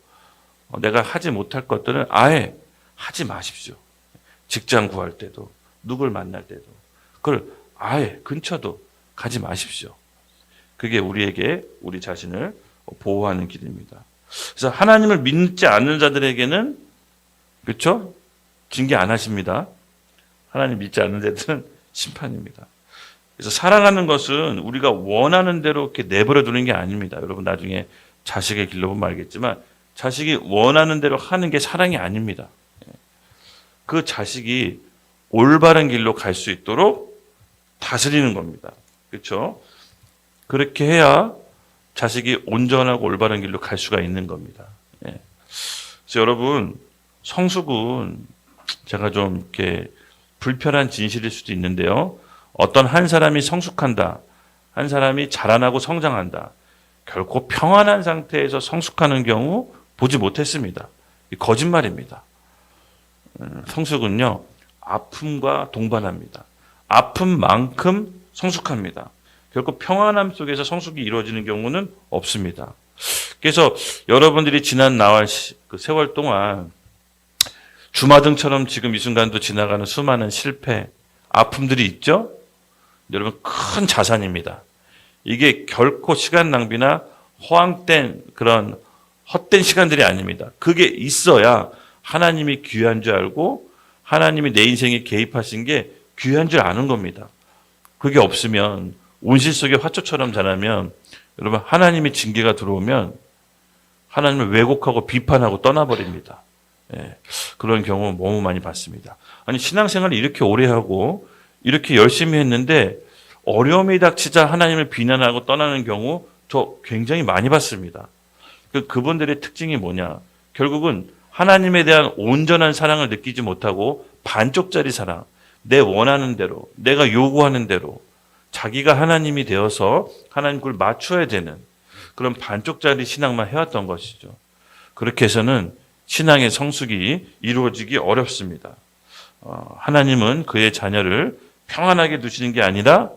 내가 하지 못할 것들은 아예 하지 마십시오. 직장 구할 때도, 누굴 만날 때도, 그걸 아예 근처도 가지 마십시오. 그게 우리에게 우리 자신을 보호하는 길입니다. 그래서 하나님을 믿지 않는 자들에게는, 그렇죠? 징계 안 하십니다. 하나님 믿지 않는 자들은 심판입니다. 그래서 사랑하는 것은 우리가 원하는 대로 이렇게 내버려 두는 게 아닙니다. 여러분 나중에 자식의 길로 보면 알겠지만 자식이 원하는 대로 하는 게 사랑이 아닙니다. 그 자식이 올바른 길로 갈 수 있도록 다스리는 겁니다. 그렇죠? 그렇게 해야 자식이 온전하고 올바른 길로 갈 수가 있는 겁니다. 예. 그래서 여러분 성숙은 제가 좀 이렇게 불편한 진실일 수도 있는데요. 어떤 한 사람이 성숙한다, 한 사람이 자라나고 성장한다, 결코 평안한 상태에서 성숙하는 경우 보지 못했습니다. 거짓말입니다. 성숙은요, 아픔과 동반합니다. 아픔만큼 성숙합니다. 결코 평안함 속에서 성숙이 이루어지는 경우는 없습니다. 그래서 여러분들이 지난 나흘 그 세월 동안 주마등처럼 지금 이 순간도 지나가는 수많은 실패, 아픔들이 있죠? 여러분 큰 자산입니다. 이게 결코 시간 낭비나 허황된 그런 헛된 시간들이 아닙니다. 그게 있어야 하나님이 귀한 줄 알고 하나님이 내 인생에 개입하신 게 귀한 줄 아는 겁니다. 그게 없으면 온실 속의 화초처럼 자라면 여러분 하나님의 징계가 들어오면 하나님을 왜곡하고 비판하고 떠나버립니다. 예, 그런 경우 너무 많이 봤습니다. 아니 신앙생활을 이렇게 오래 하고 이렇게 열심히 했는데 어려움이 닥치자 하나님을 비난하고 떠나는 경우 저 굉장히 많이 봤습니다. 그분들의 특징이 뭐냐? 결국은 하나님에 대한 온전한 사랑을 느끼지 못하고 반쪽짜리 사랑, 내 원하는 대로, 내가 요구하는 대로 자기가 하나님이 되어서 하나님 걸 맞춰야 되는 그런 반쪽짜리 신앙만 해왔던 것이죠. 그렇게 해서는 신앙의 성숙이 이루어지기 어렵습니다. 하나님은 그의 자녀를 평안하게 두시는 게 아니라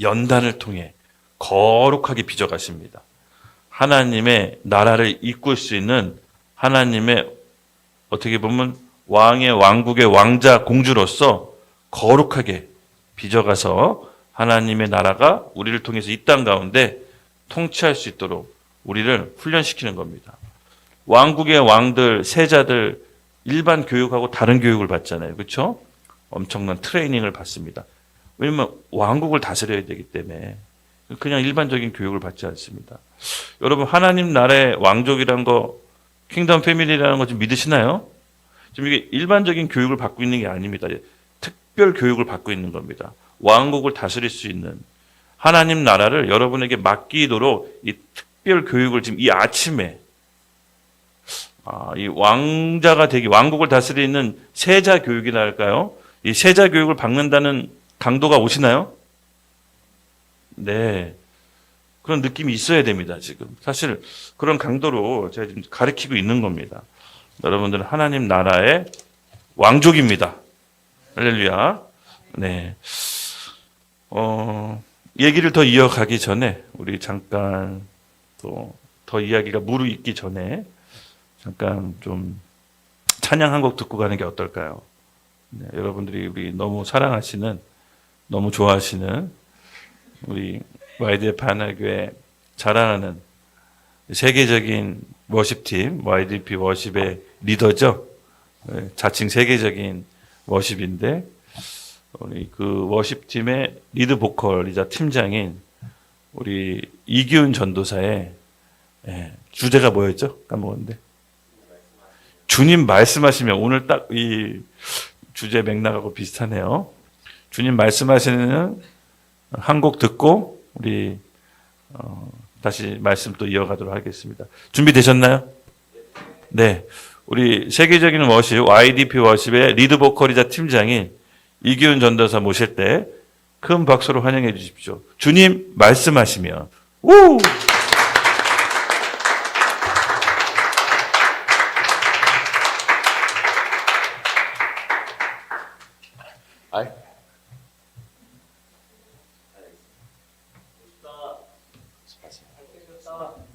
연단을 통해 거룩하게 빚어가십니다. 하나님의 나라를 이끌 수 있는 하나님의 어떻게 보면 왕의 왕국의 왕자 공주로서 거룩하게 빚어가서 하나님의 나라가 우리를 통해서 이 땅 가운데 통치할 수 있도록 우리를 훈련시키는 겁니다. 왕국의 왕들, 세자들 일반 교육하고 다른 교육을 받잖아요. 그렇죠? 엄청난 트레이닝을 받습니다. 왜냐면 왕국을 다스려야 되기 때문에 그냥 일반적인 교육을 받지 않습니다. 여러분 하나님 나라의 왕족이라는 거, 킹덤 패밀리라는 거 좀 믿으시나요? 지금 이게 일반적인 교육을 받고 있는 게 아닙니다. 특별 교육을 받고 있는 겁니다. 왕국을 다스릴 수 있는 하나님 나라를 여러분에게 맡기도록 이 특별 교육을 지금 이 아침에 이 왕자가 되기, 왕국을 다스리는 세자 교육이라 할까요? 이 세자 교육을 받는다는 강도가 오시나요? 네. 그런 느낌이 있어야 됩니다, 지금. 사실 그런 강도로 제가 지금 가르치고 있는 겁니다. 여러분들은 하나님 나라의 왕족입니다. 할렐루야. 네. 얘기를 더 이어가기 전에 우리 잠깐 또 더 이야기가 무르익기 전에 잠깐 좀 찬양 한 곡 듣고 가는 게 어떨까요? 네, 여러분들이 우리 너무 사랑하시는, 너무 좋아하시는 우리 YDP 하나교회 자랑하는 세계적인 워십팀, YDP 워십의 리더죠. 자칭 세계적인 워십인데 우리 그 워십팀의 리드 보컬이자 팀장인 우리 이기훈 전도사의 주제가 뭐였죠? 까먹었는데. 주님 말씀하시면, 오늘 딱 이 주제 맥락하고 비슷하네요. 주님 말씀하시는 한 곡 듣고 우리 다시 말씀 또 이어가도록 하겠습니다. 준비되셨나요? 네. 우리 세계적인 워십, YDP 워십의 리드 보컬이자 팀장인 이기훈 전도사 모실 때 큰 박수로 환영해 주십시오. 주님 말씀하시면. 우!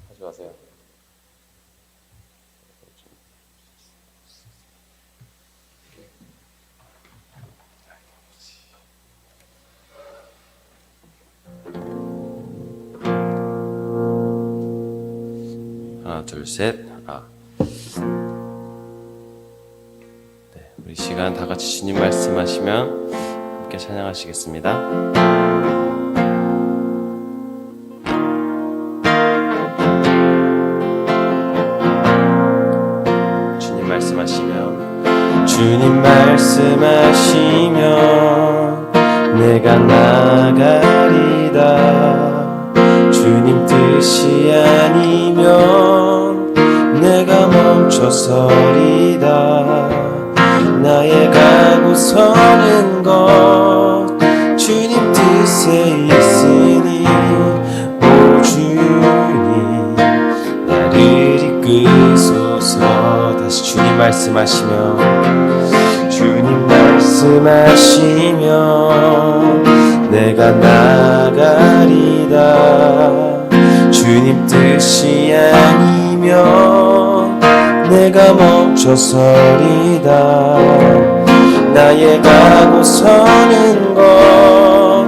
하지 마세요. 하나, 둘, 셋. 네, 우리 시간 다 같이 주님 말씀하시면 함께 찬양하시겠습니다. 주님 말씀하시면 내가 나가리다. 주님 뜻이 아니면 내가 멈춰서리다. 나의 가고 서는 것 주님 뜻에 있으니 오 주님 나를 이끄소서. 다시 주님 말씀하시면, 주님 말씀하시면 내가 나가리다. 주님 뜻이 아니면 내가 멈춰서리다. 나의 가고 서는 것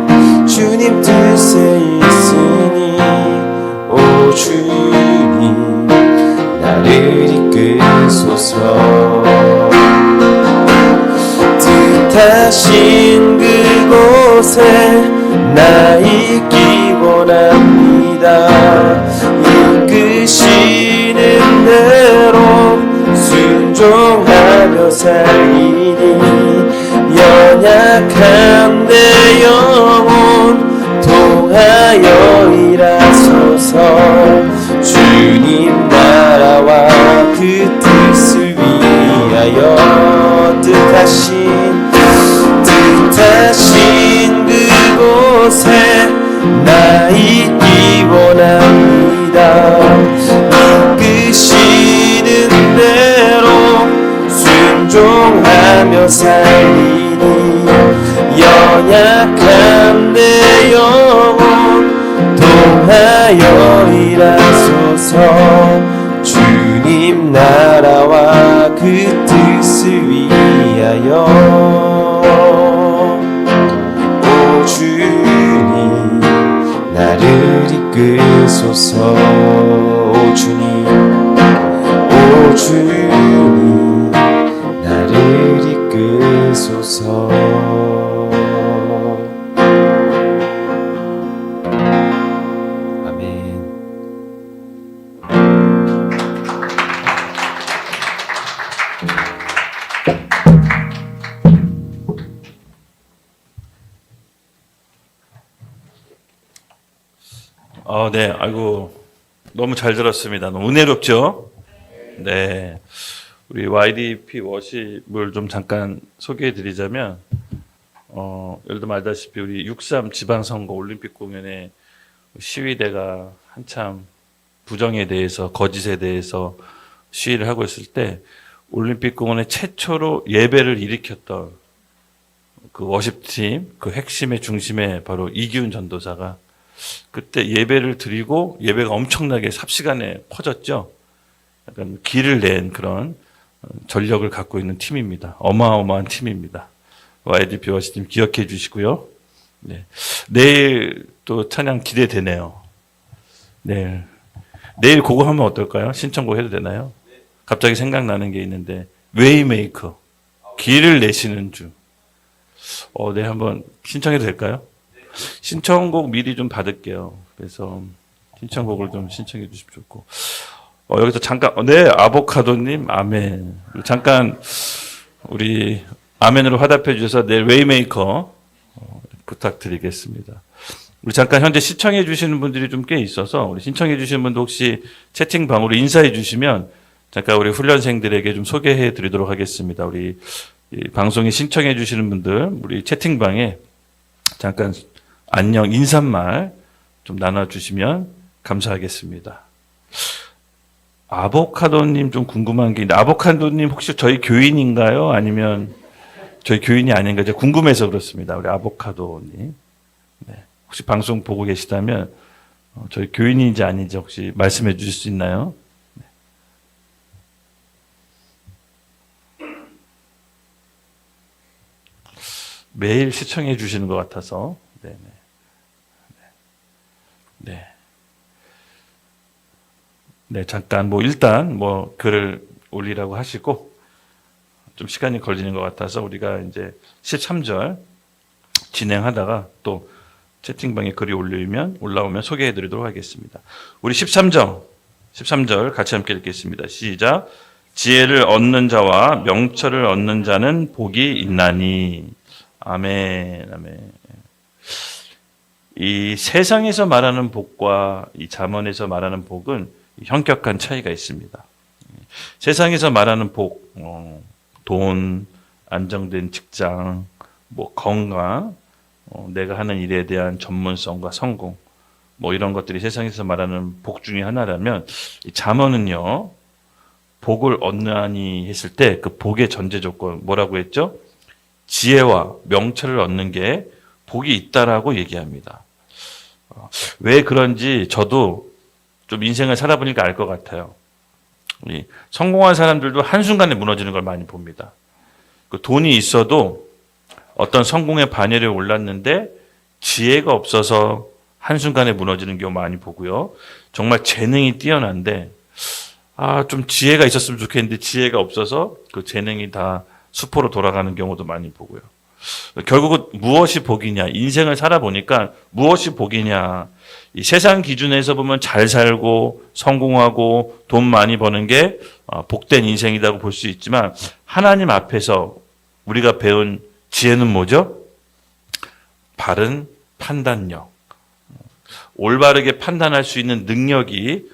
주님 뜻에 있으니 오 주님 나를 이끄소서. 뜻하신 그곳에 나 있기 원합니다. 이끄시는 대로 순종하며 살리니 연약한 내 영혼 통하여 일하소서. 주님 나라와 그 뜻을 위하여 뜻하신 그곳에 나 있기 원합니다. 이끄시는 대로 순종하며 살리니 연약한 내 영혼 통하여 일하소서. 주님 나라와 그 뜻을 위하여 오 주님 나를 이끄소서. 오 주님 오 네. 아이고, 너무 잘 들었습니다. 너무 은혜롭죠? 네. 우리 YDP 워십을 좀 잠깐 소개해 드리자면, 여러분 알다시피 우리 6.3 지방선거 올림픽 공연에 시위대가 한참 부정에 대해서, 거짓에 대해서 시위를 하고 있을 때, 올림픽 공원에 최초로 예배를 일으켰던 그 워십팀, 그 핵심의 중심에 바로 이기훈 전도사가 그때 예배를 드리고 예배가 엄청나게 삽시간에 퍼졌죠. 약간 길을 낸 그런 전력을 갖고 있는 팀입니다. 어마어마한 팀입니다. YDP 워십팀 기억해 주시고요. 네. 내일 또 찬양 기대되네요. 내일 그거 하면 어떨까요? 신청곡 해도 되나요? 갑자기 생각나는 게 있는데 웨이메이커, 길을 내시는 주. 네, 한번 신청해도 될까요? 신청곡 미리 좀 받을게요. 그래서 신청곡을 좀 신청해 주시면 좋고. 여기서 잠깐, 네, 아보카도님, 아멘. 잠깐, 우리, 아멘으로 화답해 주셔서 내일 웨이메이커, 부탁드리겠습니다. 우리 잠깐 현재 시청해 주시는 분들이 좀 꽤 있어서, 우리 신청해 주시는 분도 혹시 채팅방으로 인사해 주시면, 잠깐 우리 훈련생들에게 좀 소개해 드리도록 하겠습니다. 우리 이 방송에 신청해 주시는 분들, 우리 채팅방에 잠깐 안녕, 인사말 좀 나눠주시면 감사하겠습니다. 아보카도님 좀 궁금한 게 있는데, 아보카도님 혹시 저희 교인인가요? 아니면 저희 교인이 아닌가? 제가 궁금해서 그렇습니다. 우리 아보카도님. 네. 혹시 방송 보고 계시다면, 저희 교인인지 아닌지 혹시 말씀해 주실 수 있나요? 네. 매일 시청해 주시는 것 같아서, 네네. 네. 네, 잠깐 일단 글을 올리라고 하시고 좀 시간이 걸리는 것 같아서 우리가 이제 13절 진행하다가 또 채팅방에 글이 올라오면 소개해 드리도록 하겠습니다. 우리 13절 같이 함께 읽겠습니다. 시작. 지혜를 얻는 자와 명철을 얻는 자는 복이 있나니. 아멘. 아멘. 이 세상에서 말하는 복과 이 잠언에서 말하는 복은 현격한 차이가 있습니다. 세상에서 말하는 복, 돈, 안정된 직장, 건강, 내가 하는 일에 대한 전문성과 성공, 이런 것들이 세상에서 말하는 복 중에 하나라면, 이 잠언은요, 복을 얻나니 했을 때 그 복의 전제 조건 뭐라고 했죠? 지혜와 명철을 얻는 게 복이 있다라고 얘기합니다. 왜 그런지 저도 좀 인생을 살아보니까 알 것 같아요. 성공한 사람들도 한순간에 무너지는 걸 많이 봅니다. 그 돈이 있어도 어떤 성공의 반열에 올랐는데 지혜가 없어서 한순간에 무너지는 경우 많이 보고요. 정말 재능이 뛰어난데 좀 지혜가 있었으면 좋겠는데 지혜가 없어서 그 재능이 다 수포로 돌아가는 경우도 많이 보고요. 결국은 무엇이 복이냐, 인생을 살아보니까 무엇이 복이냐, 이 세상 기준에서 보면 잘 살고 성공하고 돈 많이 버는 게 복된 인생이라고 볼 수 있지만 하나님 앞에서 우리가 배운 지혜는 뭐죠? 바른 판단력, 올바르게 판단할 수 있는 능력이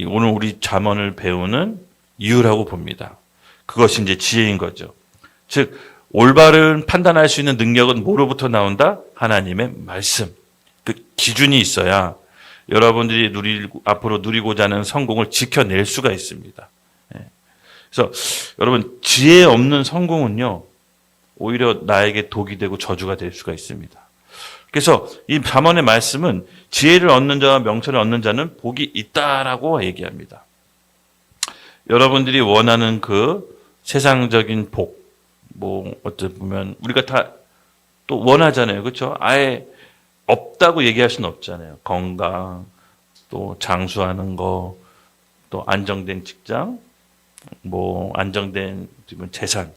오늘 우리 잠언을 배우는 이유라고 봅니다. 그것이 이제 지혜인 거죠. 즉 올바른 판단할 수 있는 능력은 뭐로부터 나온다? 하나님의 말씀. 그 기준이 있어야 여러분들이 앞으로 누리고자 하는 성공을 지켜낼 수가 있습니다. 그래서 여러분 지혜 없는 성공은요 오히려 나에게 독이 되고 저주가 될 수가 있습니다. 그래서 이 잠언의 말씀은 지혜를 얻는 자와 명철을 얻는 자는 복이 있다라고 얘기합니다. 여러분들이 원하는 그 세상적인 복, 어떻게 보면 우리가 다 또 원하잖아요. 그렇죠? 아예 없다고 얘기할 수는 없잖아요. 건강, 또 장수하는 거, 또 안정된 직장, 안정된 재산.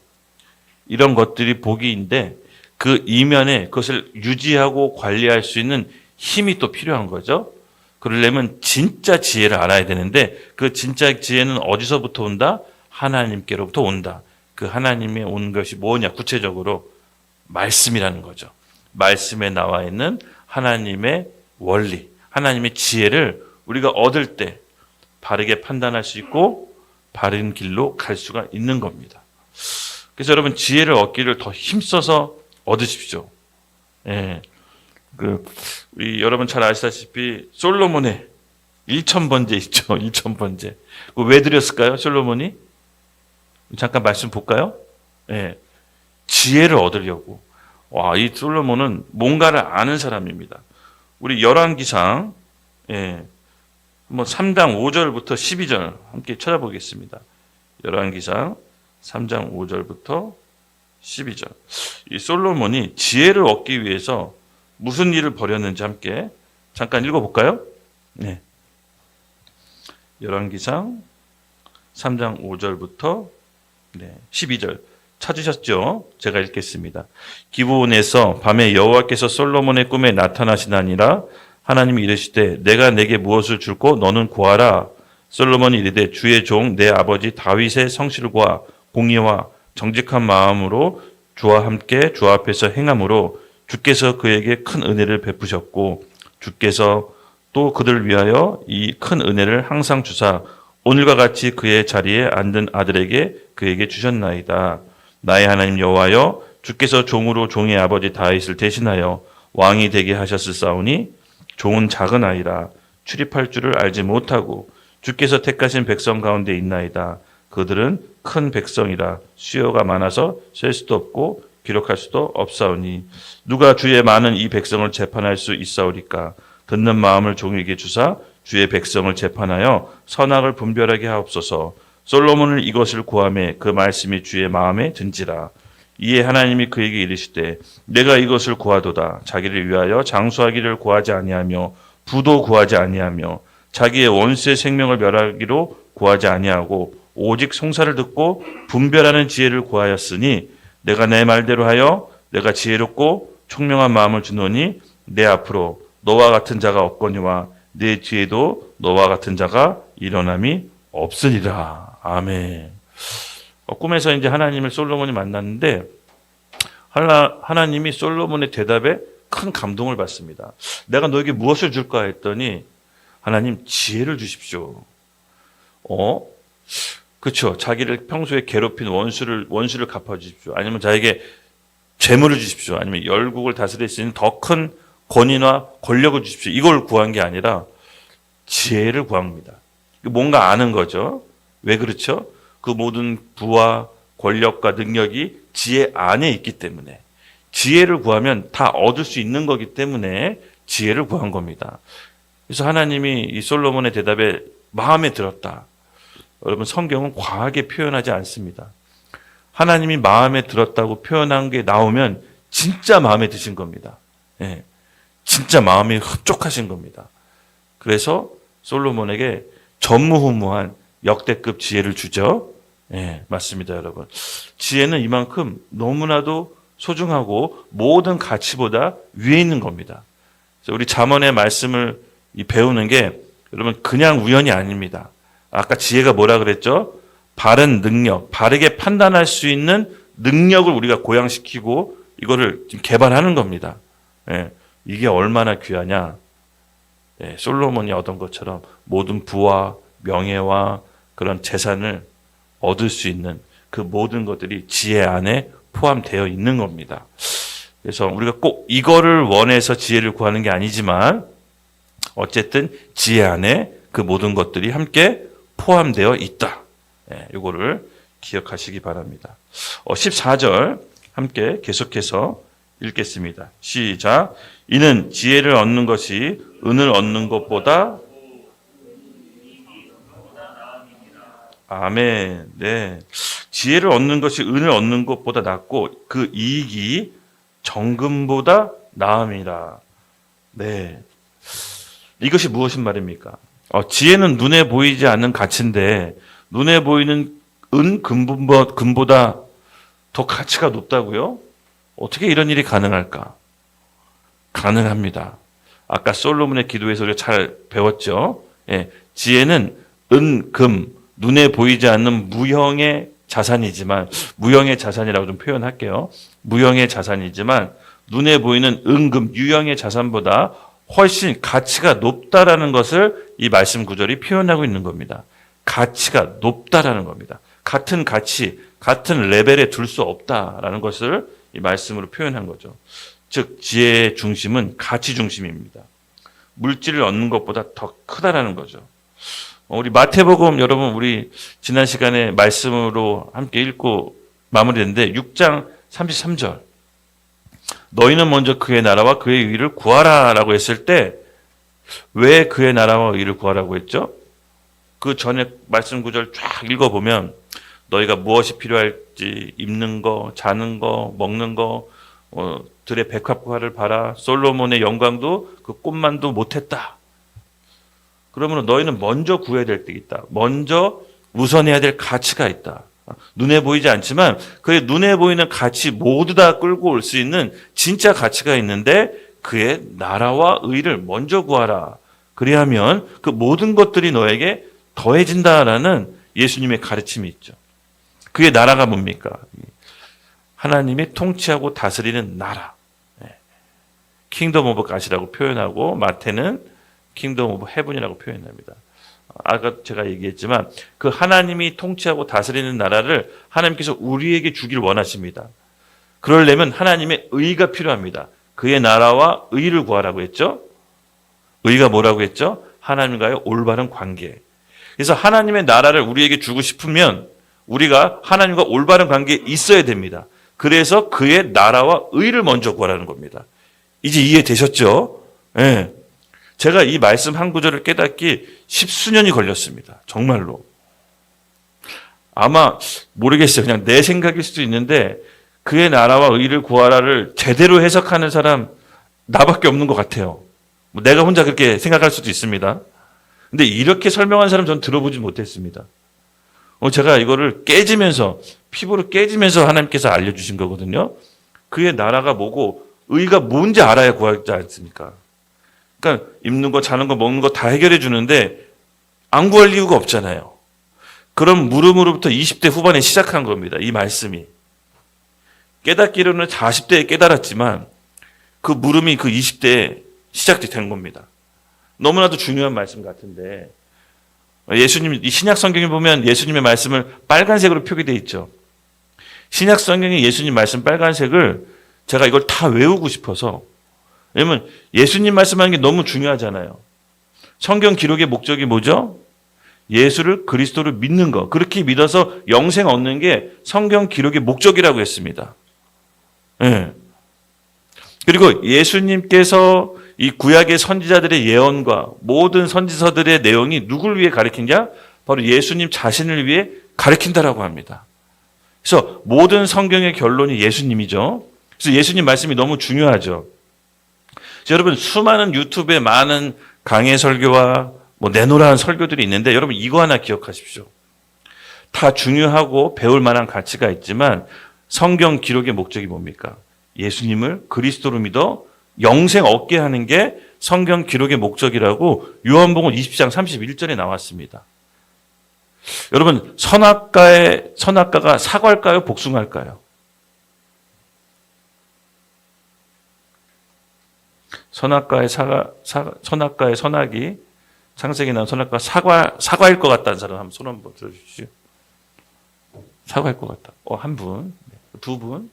이런 것들이 복이인데 그 이면에 그것을 유지하고 관리할 수 있는 힘이 또 필요한 거죠. 그러려면 진짜 지혜를 알아야 되는데 그 진짜 지혜는 어디서부터 온다? 하나님께로부터 온다. 그 하나님의 온 것이 뭐냐? 구체적으로 말씀이라는 거죠. 말씀에 나와 있는 하나님의 원리, 하나님의 지혜를 우리가 얻을 때 바르게 판단할 수 있고 바른 길로 갈 수가 있는 겁니다. 그래서 여러분 지혜를 얻기를 더 힘써서 얻으십시오. 예. 우리 여러분 잘 아시다시피 솔로몬의 1000번제 있죠. 1000번제. 왜 드렸을까요? 솔로몬이? 잠깐 말씀 볼까요? 예. 지혜를 얻으려고. 와, 이 솔로몬은 뭔가를 아는 사람입니다. 우리 열왕기상, 예. 3장 5절부터 12절 함께 찾아보겠습니다. 열왕기상 3장 5절부터 12절. 이 솔로몬이 지혜를 얻기 위해서 무슨 일을 벌였는지 함께 잠깐 읽어볼까요? 네. 열왕기상 3장 5절부터 12절 찾으셨죠? 제가 읽겠습니다. 기브온에서 밤에 여호와께서 솔로몬의 꿈에 나타나시나니라. 하나님이 이르시되 내가 내게 무엇을 줄고 너는 구하라. 솔로몬이 이르되 주의 종 내 아버지 다윗의 성실과 공의와 정직한 마음으로 주와 함께 주 앞에서 행함으로 주께서 그에게 큰 은혜를 베푸셨고 주께서 또 그들을 위하여 이 큰 은혜를 항상 주사 오늘과 같이 그의 자리에 앉은 아들에게 그에게 주셨나이다. 나의 하나님 여호와여 주께서 종으로 종의 아버지 다윗을 대신하여 왕이 되게 하셨을사오니 종은 작은 아이라 출입할 줄을 알지 못하고 주께서 택하신 백성 가운데 있나이다. 그들은 큰 백성이라 수요가 많아서 셀 수도 없고 기록할 수도 없사오니 누가 주의 많은 이 백성을 재판할 수 있사오리까. 듣는 마음을 종에게 주사 주의 백성을 재판하여 선악을 분별하게 하옵소서. 솔로몬을 이것을 구하매 그 말씀이 주의 마음에 든지라. 이에 하나님이 그에게 이르시되 내가 이것을 구하도다. 자기를 위하여 장수하기를 구하지 아니하며 부도 구하지 아니하며 자기의 원수의 생명을 멸하기로 구하지 아니하고 오직 송사를 듣고 분별하는 지혜를 구하였으니 내가 내 말대로 하여 내가 지혜롭고 총명한 마음을 주노니 내 앞으로 너와 같은 자가 없거니와 내 뒤에도 너와 같은 자가 일어남이 없으리라. 아멘. 꿈에서 이제 하나님을 솔로몬이 만났는데 하나님이 솔로몬의 대답에 큰 감동을 받습니다. 내가 너에게 무엇을 줄까 했더니 하나님 지혜를 주십시오. 그렇죠. 자기를 평소에 괴롭힌 원수를 갚아주십시오. 아니면 자에게 재물을 주십시오. 아니면 열국을 다스릴 수 있는 더 큰 권위나 권력을 주십시오. 이걸 구한 게 아니라 지혜를 구한 겁니다. 뭔가 아는 거죠. 왜 그렇죠? 그 모든 부와 권력과 능력이 지혜 안에 있기 때문에 지혜를 구하면 다 얻을 수 있는 거기 때문에 지혜를 구한 겁니다. 그래서 하나님이 이 솔로몬의 대답에 마음에 들었다. 여러분 성경은 과하게 표현하지 않습니다. 하나님이 마음에 들었다고 표현한 게 나오면 진짜 마음에 드신 겁니다. 예, 진짜 마음이 흡족하신 겁니다. 그래서 솔로몬에게 전무후무한 역대급 지혜를 주죠. 예, 맞습니다, 여러분. 지혜는 이만큼 너무나도 소중하고 모든 가치보다 위에 있는 겁니다. 그래서 우리 잠언의 말씀을 배우는 게 여러분 그냥 우연이 아닙니다. 아까 지혜가 뭐라 그랬죠? 바른 능력, 바르게 판단할 수 있는 능력을 우리가 고양시키고 이거를 지금 개발하는 겁니다. 예, 이게 얼마나 귀하냐? 예, 솔로몬이 얻은 것처럼 모든 부와 명예와 그런 재산을 얻을 수 있는 그 모든 것들이 지혜 안에 포함되어 있는 겁니다. 그래서 우리가 꼭 이거를 원해서 지혜를 구하는 게 아니지만 어쨌든 지혜 안에 그 모든 것들이 함께 포함되어 있다. 예, 이거를 기억하시기 바랍니다. 14절 함께 계속해서 읽겠습니다. 시작. 이는 지혜를 얻는 것이 은을 얻는 것보다 아멘. 네. 지혜를 얻는 것이 은을 얻는 것보다 낫고 그 이익이 정금보다 나음이라. 네. 이것이 무엇인 말입니까? 지혜는 눈에 보이지 않는 가치인데 눈에 보이는 은 금보다 더 가치가 높다고요? 어떻게 이런 일이 가능할까? 가능합니다. 아까 솔로몬의 기도에서 우리가 잘 배웠죠. 예, 지혜는 은, 금, 눈에 보이지 않는 무형의 자산이지만 무형의 자산이라고 좀 표현할게요. 무형의 자산이지만 눈에 보이는 은, 금, 유형의 자산보다 훨씬 가치가 높다라는 것을 이 말씀 구절이 표현하고 있는 겁니다. 가치가 높다라는 겁니다. 같은 가치, 같은 레벨에 둘 수 없다라는 것을 이 말씀으로 표현한 거죠. 즉 지혜의 중심은 가치 중심입니다. 물질을 얻는 것보다 더 크다라는 거죠. 우리 마태복음 여러분 우리 지난 시간에 말씀으로 함께 읽고 마무리했는데 6장 33절 너희는 먼저 그의 나라와 그의 의를 구하라라고 했을 때 왜 그의 나라와 의를 구하라고 했죠? 그 전에 말씀 구절 쫙 읽어보면 너희가 무엇이 필요할지 입는 거, 자는 거, 먹는 거 들의 백합화를 봐라. 솔로몬의 영광도 그 꽃만도 못했다. 그러면 너희는 먼저 구해야 될 게 있다. 먼저 우선해야 될 가치가 있다. 눈에 보이지 않지만 그의 눈에 보이는 가치 모두 다 끌고 올 수 있는 진짜 가치가 있는데 그의 나라와 의를 먼저 구하라. 그리하면 그 모든 것들이 너에게 더해진다라는 예수님의 가르침이 있죠. 그의 나라가 뭡니까? 하나님이 통치하고 다스리는 나라. 킹덤 오브 갓이라고 표현하고 마태는 킹덤 오브 헤븐이라고 표현합니다. 아까 제가 얘기했지만 그 하나님이 통치하고 다스리는 나라를 하나님께서 우리에게 주길 원하십니다. 그러려면 하나님의 의가 필요합니다. 그의 나라와 의를 구하라고 했죠. 의가 뭐라고 했죠? 하나님과의 올바른 관계. 그래서 하나님의 나라를 우리에게 주고 싶으면 우리가 하나님과 올바른 관계에 있어야 됩니다. 그래서 그의 나라와 의를 먼저 구하라는 겁니다. 이제 이해되셨죠? 네. 제가 이 말씀 한 구절을 깨닫기 10수년이 걸렸습니다. 정말로. 아마 모르겠어요. 그냥 내 생각일 수도 있는데 그의 나라와 의를 구하라를 제대로 해석하는 사람 나밖에 없는 것 같아요. 내가 혼자 그렇게 생각할 수도 있습니다. 근데 이렇게 설명한 사람 전 들어보지 못했습니다. 제가 이거를 깨지면서 피부로 깨지면서 하나님께서 알려주신 거거든요. 그의 나라가 뭐고 의가 뭔지 알아야 구하지 않습니까? 그러니까 입는 거, 자는 거, 먹는 거 다 해결해 주는데 안 구할 이유가 없잖아요. 그런 물음으로부터 20대 후반에 시작한 겁니다. 이 말씀이. 깨닫기로는 40대에 깨달았지만 그 물음이 그 20대에 시작이 된 겁니다. 너무나도 중요한 말씀 같은데 예수님, 이 신약 성경에 보면 예수님의 말씀을 빨간색으로 표기되어 있죠. 신약 성경의 예수님 말씀 빨간색을 제가 이걸 다 외우고 싶어서 왜냐면 예수님 말씀하는 게 너무 중요하잖아요. 성경 기록의 목적이 뭐죠? 예수를 그리스도로 믿는 것. 그렇게 믿어서 영생 얻는 게 성경 기록의 목적이라고 했습니다. 네. 그리고 예수님께서 이 구약의 선지자들의 예언과 모든 선지서들의 내용이 누굴 위해 가르치냐? 바로 예수님 자신을 위해 가르친다라고 합니다. 그래서 모든 성경의 결론이 예수님이죠. 그래서 예수님 말씀이 너무 중요하죠. 여러분 수많은 유튜브에 많은 강해 설교와 내노라한 설교들이 있는데 여러분 이거 하나 기억하십시오. 다 중요하고 배울 만한 가치가 있지만 성경 기록의 목적이 뭡니까? 예수님을 그리스도로 믿어 영생 얻게 하는 게 성경 기록의 목적이라고 요한복음 20장 31절에 나왔습니다. 여러분 선악과가 사과할까요? 복숭아일까요? 선악과의 선악이 창세기 나온 선악과 사과일 것 같다는 사람 한번 손 한번 들어주시죠. 사과일 것 같다. 한 분, 두 분,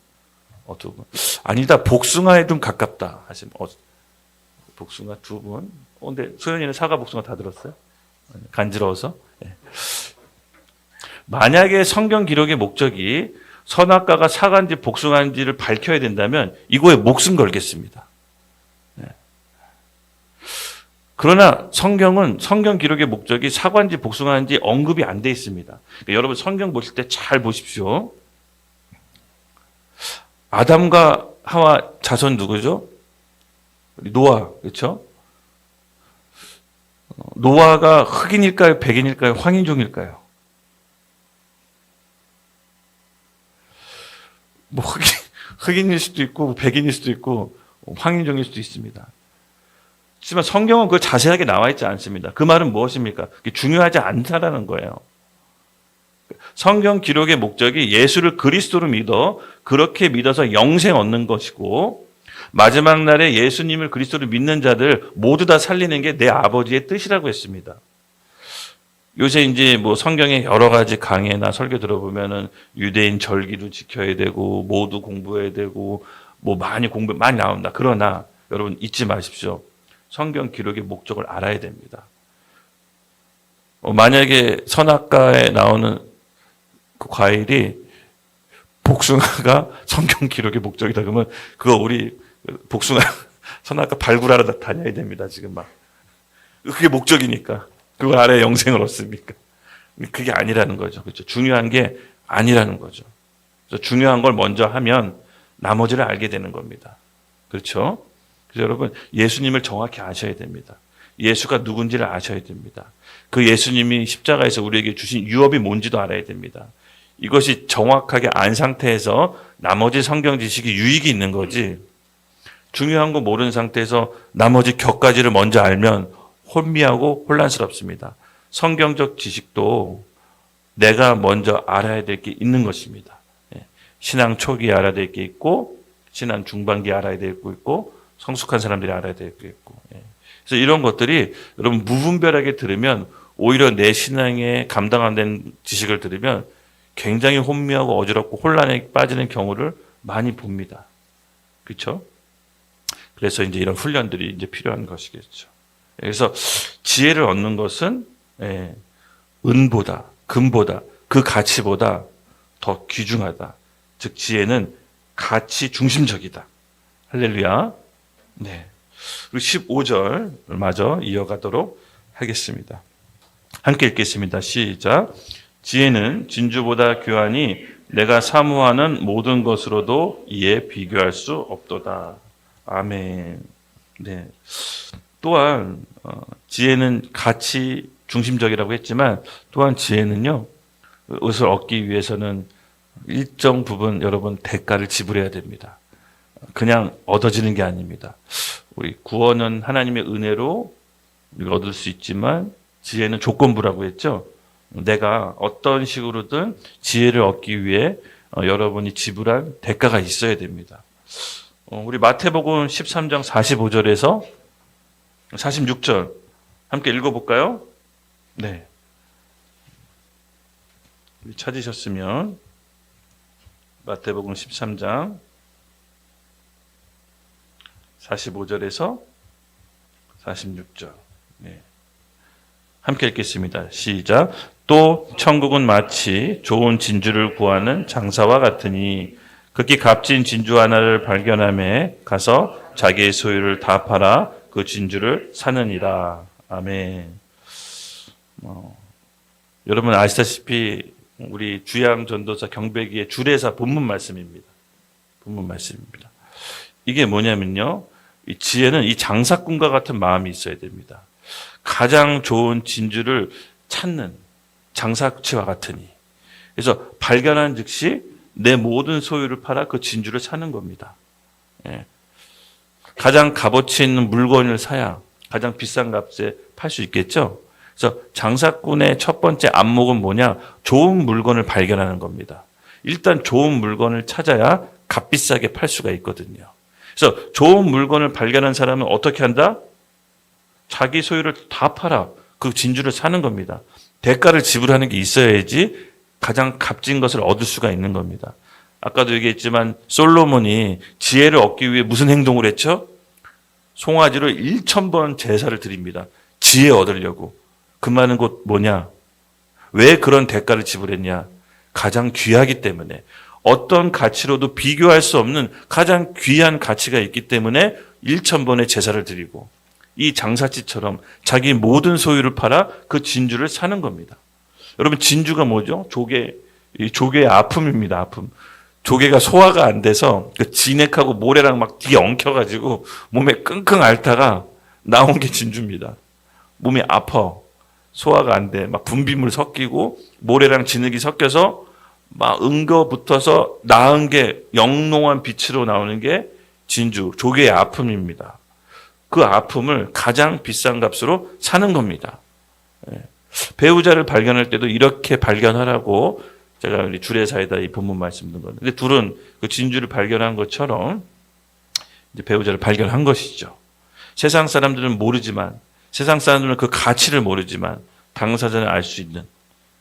두 분. 아니다, 복숭아에 좀 가깝다 하시면 복숭아 두 분. 근데 소연이는 사과, 복숭아 다 들었어요? 간지러워서. 네. 만약에 성경 기록의 목적이 선악과가 사과인지 복숭아인지를 밝혀야 된다면 이거에 목숨 걸겠습니다. 그러나 성경은 성경 기록의 목적이 사과인지 복숭아인지 언급이 안 돼 있습니다. 그러니까 여러분 성경 보실 때 잘 보십시오. 아담과 하와 자손 누구죠? 노아, 그렇죠? 노아가 흑인일까요? 백인일까요? 황인종일까요? 흑인일 수도 있고 백인일 수도 있고 황인종일 수도 있습니다. 하지만 성경은 그걸 자세하게 나와 있지 않습니다. 그 말은 무엇입니까? 그게 중요하지 않다라는 거예요. 성경 기록의 목적이 예수를 그리스도로 믿어 그렇게 믿어서 영생 얻는 것이고 마지막 날에 예수님을 그리스도로 믿는 자들 모두 다 살리는 게 내 아버지의 뜻이라고 했습니다. 요새 이제 뭐 성경의 여러 가지 강해나 설교 들어보면은 유대인 절기도 지켜야 되고 모두 공부해야 되고 뭐 많이 나온다. 그러나 여러분 잊지 마십시오. 성경 기록의 목적을 알아야 됩니다. 만약에 선악과에 나오는 그 과일이 복숭아가 성경 기록의 목적이다 그러면 그거 우리 복숭아 선악과 발굴하러 다녀야 됩니다. 지금 막 그게 목적이니까 그거 아래 영생을 얻습니까? 그게 아니라는 거죠. 그렇죠? 중요한 게 아니라는 거죠. 그래서 중요한 걸 먼저 하면 나머지를 알게 되는 겁니다. 그렇죠? 그래서 여러분 예수님을 정확히 아셔야 됩니다. 예수가 누군지를 아셔야 됩니다. 그 예수님이 십자가에서 우리에게 주신 유업이 뭔지도 알아야 됩니다. 이것이 정확하게 안 상태에서 나머지 성경 지식이 유익이 있는 거지, 중요한 거 모르는 상태에서 나머지 격가지를 먼저 알면 혼미하고 혼란스럽습니다. 성경적 지식도 내가 먼저 알아야 될 게 있는 것입니다. 신앙 초기에 알아야 될 게 있고, 신앙 중반기에 알아야 될 게 있고, 성숙한 사람들이 알아야 될 게 있고. 그래서 이런 것들이 여러분 무분별하게 들으면 오히려 내 신앙에 감당 안 된 지식을 들으면 굉장히 혼미하고 어지럽고 혼란에 빠지는 경우를 많이 봅니다. 그렇죠? 그래서 이제 이런 훈련들이 이제 필요한 것이겠죠. 그래서 지혜를 얻는 것은 은보다, 금보다, 그 가치보다 더 귀중하다. 즉 지혜는 가치 중심적이다. 할렐루야. 네. 그리고 15절 마저 이어가도록 하겠습니다. 함께 읽겠습니다. 시작. 지혜는 진주보다 귀하니 내가 사모하는 모든 것으로도 이에 비교할 수 없도다. 아멘. 네. 또한 지혜는 가치 중심적이라고 했지만 또한 지혜는요, 그것을 얻기 위해서는 일정 부분 여러분 대가를 지불해야 됩니다. 그냥 얻어지는 게 아닙니다. 우리 구원은 하나님의 은혜로 얻을 수 있지만 지혜는 조건부라고 했죠. 내가 어떤 식으로든 지혜를 얻기 위해 여러분이 지불한 대가가 있어야 됩니다. 우리 마태복음 13장 45절에서 46절 함께 읽어볼까요? 네. 찾으셨으면 마태복음 13장 45절에서 46절. 네. 함께 읽겠습니다. 시작. 또 천국은 마치 좋은 진주를 구하는 장사와 같으니 극히 값진 진주 하나를 발견함에 가서 자기의 소유를 다 팔아 그 진주를 사느니라. 아멘. 여러분 아시다시피 우리 주양 전도사 경배기의 주례사 본문 말씀입니다. 본문 말씀입니다. 이게 뭐냐면요, 이 지혜는 이 장사꾼과 같은 마음이 있어야 됩니다. 가장 좋은 진주를 찾는 장사치와 같으니. 그래서 발견한 즉시 내 모든 소유를 팔아 그 진주를 사는 겁니다. 예. 가장 값어치 있는 물건을 사야 가장 비싼 값에 팔 수 있겠죠. 그래서 장사꾼의 첫 번째 안목은 뭐냐? 좋은 물건을 발견하는 겁니다. 일단 좋은 물건을 찾아야 값비싸게 팔 수가 있거든요. 그래서 좋은 물건을 발견한 사람은 어떻게 한다? 자기 소유를 다 팔아 그 진주를 사는 겁니다. 대가를 지불하는 게 있어야지 가장 값진 것을 얻을 수가 있는 겁니다. 아까도 얘기했지만 솔로몬이 지혜를 얻기 위해 무슨 행동을 했죠? 송아지를 1000번 제사를 드립니다. 지혜 얻으려고. 그 말은 곧 뭐냐? 왜 그런 대가를 지불했냐? 가장 귀하기 때문에. 어떤 가치로도 비교할 수 없는 가장 귀한 가치가 있기 때문에 1000번의 제사를 드리고, 이 장사치처럼 자기 모든 소유를 팔아 그 진주를 사는 겁니다. 여러분 진주가 뭐죠? 조개의 아픔입니다. 아픔. 조개가 소화가 안 돼서 그 진액하고 모래랑 막 뒤에 엉켜가지고 몸에 끙끙 앓다가 나온 게 진주입니다. 몸이 아파. 소화가 안 돼. 막 분비물 섞이고 모래랑 진흙이 섞여서 막 응거 붙어서 나은 게 영롱한 빛으로 나오는 게 진주, 조개의 아픔입니다. 그 아픔을 가장 비싼 값으로 사는 겁니다. 배우자를 발견할 때도 이렇게 발견하라고 제가 우리 주례사에다 이 본문 말씀 든 건데, 둘은 그 진주를 발견한 것처럼 이제 배우자를 발견한 것이죠. 세상 사람들은 모르지만, 세상 사람들은 그 가치를 모르지만 당사자는 알 수 있는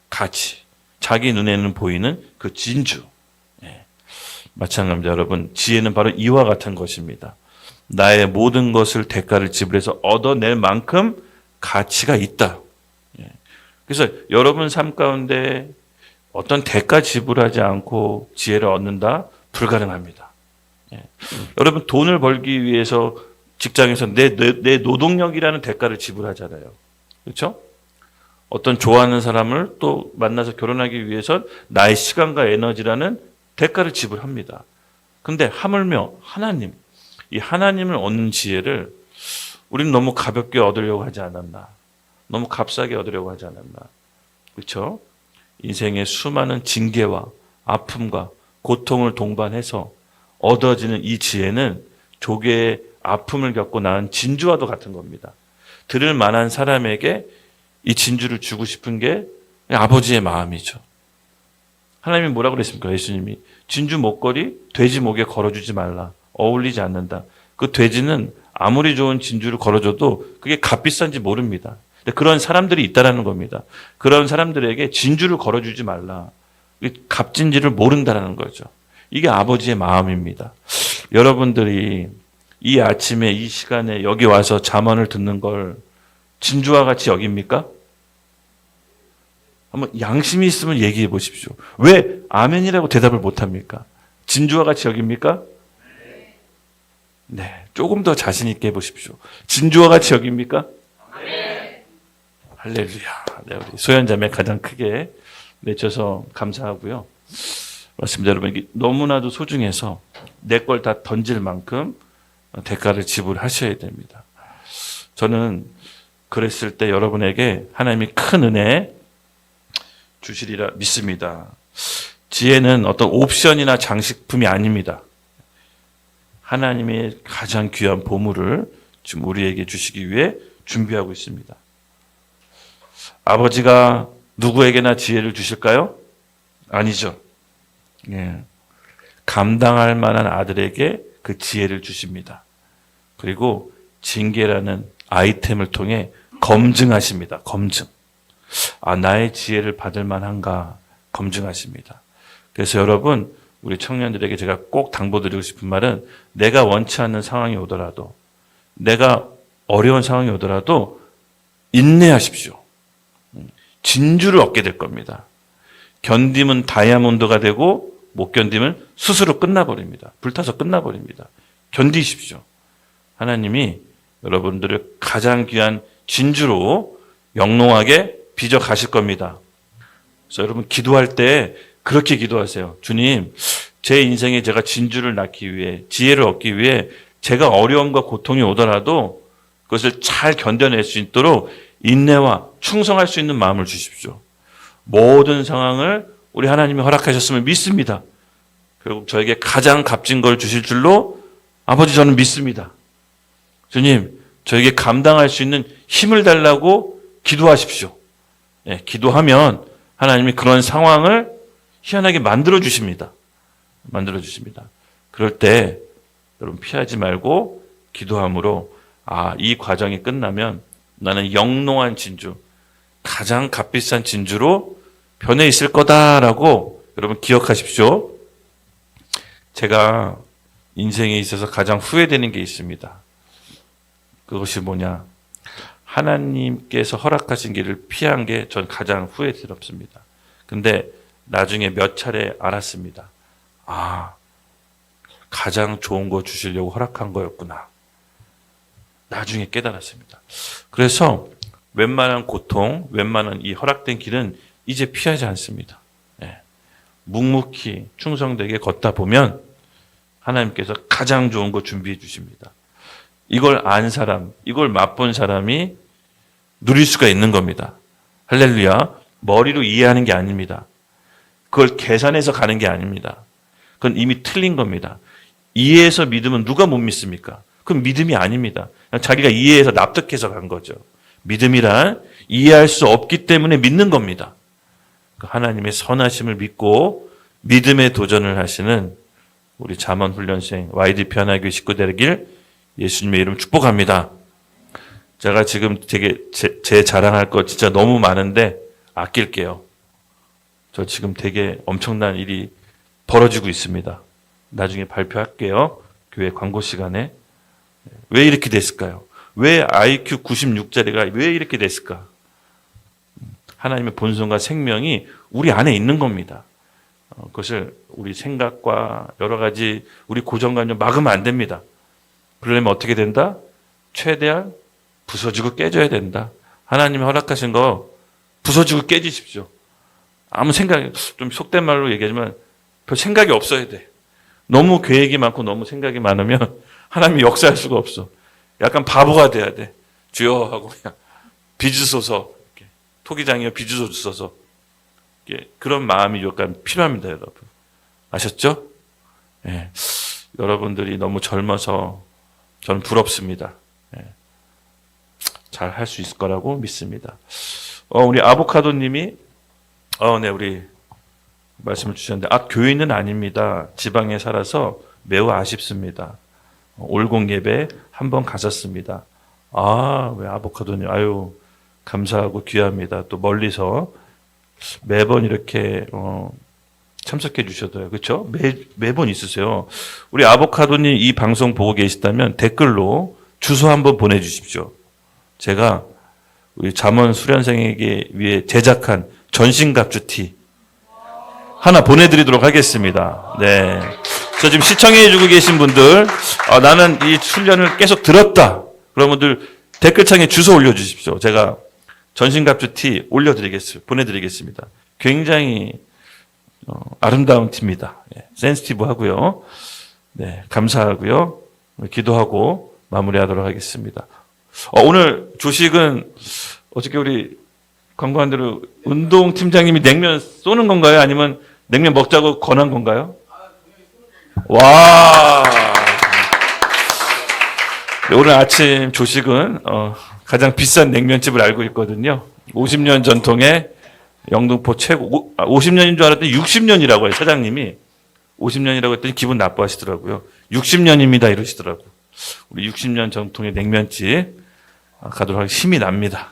가치, 자기 눈에는 보이는 그 진주. 예. 마찬가지입니다. 여러분, 지혜는 바로 이와 같은 것입니다. 나의 모든 것을 대가를 지불해서 얻어낼 만큼 가치가 있다. 예. 그래서 여러분 삶 가운데 어떤 대가 지불하지 않고 지혜를 얻는다? 불가능합니다. 예. 여러분, 돈을 벌기 위해서 직장에서 내 노동력이라는 대가를 지불하잖아요. 그렇죠? 어떤 좋아하는 사람을 또 만나서 결혼하기 위해선 나의 시간과 에너지라는 대가를 지불합니다. 근데 하물며 하나님, 이 하나님을 얻는 지혜를 우리는 너무 가볍게 얻으려고 하지 않았나? 너무 값싸게 얻으려고 하지 않았나? 그렇죠? 인생의 수많은 징계와 아픔과 고통을 동반해서 얻어지는 이 지혜는 조개의 아픔을 겪고 낳은 진주와도 같은 겁니다. 들을 만한 사람에게 이 진주를 주고 싶은 게 아버지의 마음이죠. 하나님이 뭐라고 그랬습니까? 예수님이 진주 목걸이 돼지 목에 걸어주지 말라. 어울리지 않는다. 그 돼지는 아무리 좋은 진주를 걸어줘도 그게 값비싼지 모릅니다. 근데 그런 사람들이 있다라는 겁니다. 그런 사람들에게 진주를 걸어주지 말라. 값진지를 모른다라는 거죠. 이게 아버지의 마음입니다. 여러분들이 이 아침에 이 시간에 여기 와서 잠언을 듣는 걸 진주와 같이 여깁니까? 한번 양심이 있으면 얘기해 보십시오. 왜 아멘이라고 대답을 못합니까? 진주와 같이 여깁니까? 네, 조금 더 자신 있게 해보십시오. 진주와 같이 여깁니까? 할렐루야. 네, 우리 소연자매 가장 크게 외쳐서 감사하고요. 맞습니다, 여러분. 이게 너무나도 소중해서 내 걸 다 던질 만큼 대가를 지불하셔야 됩니다. 저는 그랬을 때 여러분에게 하나님이 큰 은혜 주시리라 믿습니다. 지혜는 어떤 옵션이나 장식품이 아닙니다. 하나님의 가장 귀한 보물을 지금 우리에게 주시기 위해 준비하고 있습니다. 아버지가 누구에게나 지혜를 주실까요? 아니죠. 예. 감당할 만한 아들에게 그 지혜를 주십니다. 그리고 징계라는 아이템을 통해 검증하십니다. 검증. 아, 나의 지혜를 받을 만한가 검증하십니다. 그래서 여러분, 우리 청년들에게 제가 꼭 당부드리고 싶은 말은 내가 원치 않는 상황이 오더라도, 내가 어려운 상황이 오더라도 인내하십시오. 진주를 얻게 될 겁니다. 견디면 다이아몬드가 되고 못 견디면 스스로 끝나버립니다. 불타서 끝나버립니다. 견디십시오. 하나님이 여러분들을 가장 귀한 진주로 영롱하게 빚어 가실 겁니다. 그래서 여러분 기도할 때 그렇게 기도하세요. 주님, 제 인생에 제가 진주를 낳기 위해, 지혜를 얻기 위해 제가 어려움과 고통이 오더라도 그것을 잘 견뎌낼 수 있도록 인내와 충성할 수 있는 마음을 주십시오. 모든 상황을 우리 하나님이 허락하셨음을 믿습니다. 결국 저에게 가장 값진 걸 주실 줄로 아버지 저는 믿습니다. 주님, 저에게 감당할 수 있는 힘을 달라고 기도하십시오. 예, 기도하면 하나님이 그런 상황을 희한하게 만들어 주십니다. 만들어 주십니다. 그럴 때 여러분 피하지 말고 기도함으로 이 과정이 끝나면 나는 영롱한 진주, 가장 값비싼 진주로 변해 있을 거다라고 여러분 기억하십시오. 제가 인생에 있어서 가장 후회되는 게 있습니다. 그것이 뭐냐? 하나님께서 허락하신 길을 피한 게 전 가장 후회스럽습니다. 근데 나중에 몇 차례 알았습니다. 가장 좋은 거 주시려고 허락한 거였구나. 나중에 깨달았습니다. 그래서 웬만한 고통, 웬만한 이 허락된 길은 이제 피하지 않습니다. 예. 묵묵히 충성되게 걷다 보면 하나님께서 가장 좋은 거 준비해 주십니다. 이걸 안 사람, 이걸 맛본 사람이 누릴 수가 있는 겁니다. 할렐루야. 머리로 이해하는 게 아닙니다. 그걸 계산해서 가는 게 아닙니다. 그건 이미 틀린 겁니다. 이해해서 믿으면 누가 못 믿습니까? 그건 믿음이 아닙니다. 자기가 이해해서 납득해서 간 거죠. 믿음이란 이해할 수 없기 때문에 믿는 겁니다. 하나님의 선하심을 믿고 믿음의 도전을 하시는 우리 잠언 훈련생 YDP 하나교회 식구 되길 예수님의 이름 축복합니다. 제가 지금 되게 제 자랑할 거 진짜 너무 많은데 아낄게요. 저 지금 되게 엄청난 일이 벌어지고 있습니다. 나중에 발표할게요. 교회 광고 시간에. 왜 이렇게 됐을까요? 왜 IQ 96짜리가 왜 이렇게 됐을까? 하나님의 본성과 생명이 우리 안에 있는 겁니다. 그것을 우리 생각과 여러 가지 우리 고정관념 막으면 안 됩니다. 그러려면 어떻게 된다? 최대한 부서지고 깨져야 된다. 하나님이 허락하신 거 부서지고 깨지십시오. 아무 생각이, 좀 속된 말로 얘기하지만 별 생각이 없어야 돼. 너무 계획이 많고 너무 생각이 많으면 하나님이 역사할 수가 없어. 약간 바보가 돼야 돼. 주여 하고 그냥 빚으소서, 토기장이여 빚으소서. 그런 마음이 약간 필요합니다, 여러분. 아셨죠? 예. 여러분들이 너무 젊어서 저는 부럽습니다. 예. 잘 할 수 있을 거라고 믿습니다. 우리 아보카도님이 네, 우리 말씀을 주셨는데, 교인은 아닙니다. 지방에 살아서 매우 아쉽습니다. 올공 예배 한번 가셨습니다. 왜 아보카도님, 아유, 감사하고 귀합니다. 또 멀리서 매번 이렇게, 참석해 주셔도요. 그렇죠? 매번 있으세요. 우리 아보카도님 이 방송 보고 계시다면 댓글로 주소 한번 보내주십시오. 제가 우리 잠언 수련생에게 위해 제작한 전신갑주 티 하나 보내드리도록 하겠습니다. 네. 저 지금 시청해주고 계신 분들, 나는 이 훈련을 계속 들었다. 그런 분들 댓글창에 주소 올려주십시오. 제가 전신갑주 티 보내드리겠습니다. 굉장히 아름다운 티입니다. 센시티브 하고요. 네, 감사하고요. 기도하고 마무리하도록 하겠습니다. 오늘 조식은 어저께 우리 광고한 대로 운동 팀장님이 냉면 쏘는 건가요? 아니면 냉면 먹자고 권한 건가요? 와. 네, 오늘 아침 조식은 가장 비싼 냉면집을 알고 있거든요. 50년 전통의 영등포 최고, 50년인 줄 알았더니 60년이라고 해요, 사장님이. 50년이라고 했더니 기분 나빠하시더라고요. 60년입니다, 이러시더라고요. 우리 60년 전통의 냉면집 가도록 하기 힘이 납니다.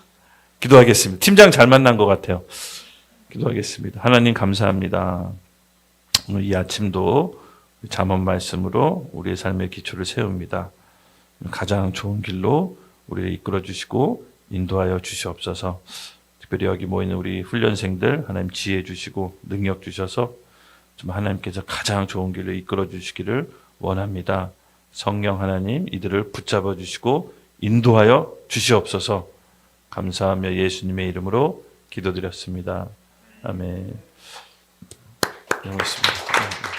기도하겠습니다. 팀장 잘 만난 것 같아요. 기도하겠습니다. 하나님 감사합니다. 오늘 이 아침도 잠언 말씀으로 우리의 삶의 기초를 세웁니다. 가장 좋은 길로 우리를 이끌어 주시고 인도하여 주시옵소서. 특별히 여기 모이는 우리 훈련생들 하나님 지혜 주시고 능력 주셔서 좀 하나님께서 가장 좋은 길로 이끌어 주시기를 원합니다. 성령 하나님 이들을 붙잡아 주시고 인도하여 주시옵소서. 감사하며 예수님의 이름으로 기도드렸습니다. 아멘. 고맙습니다.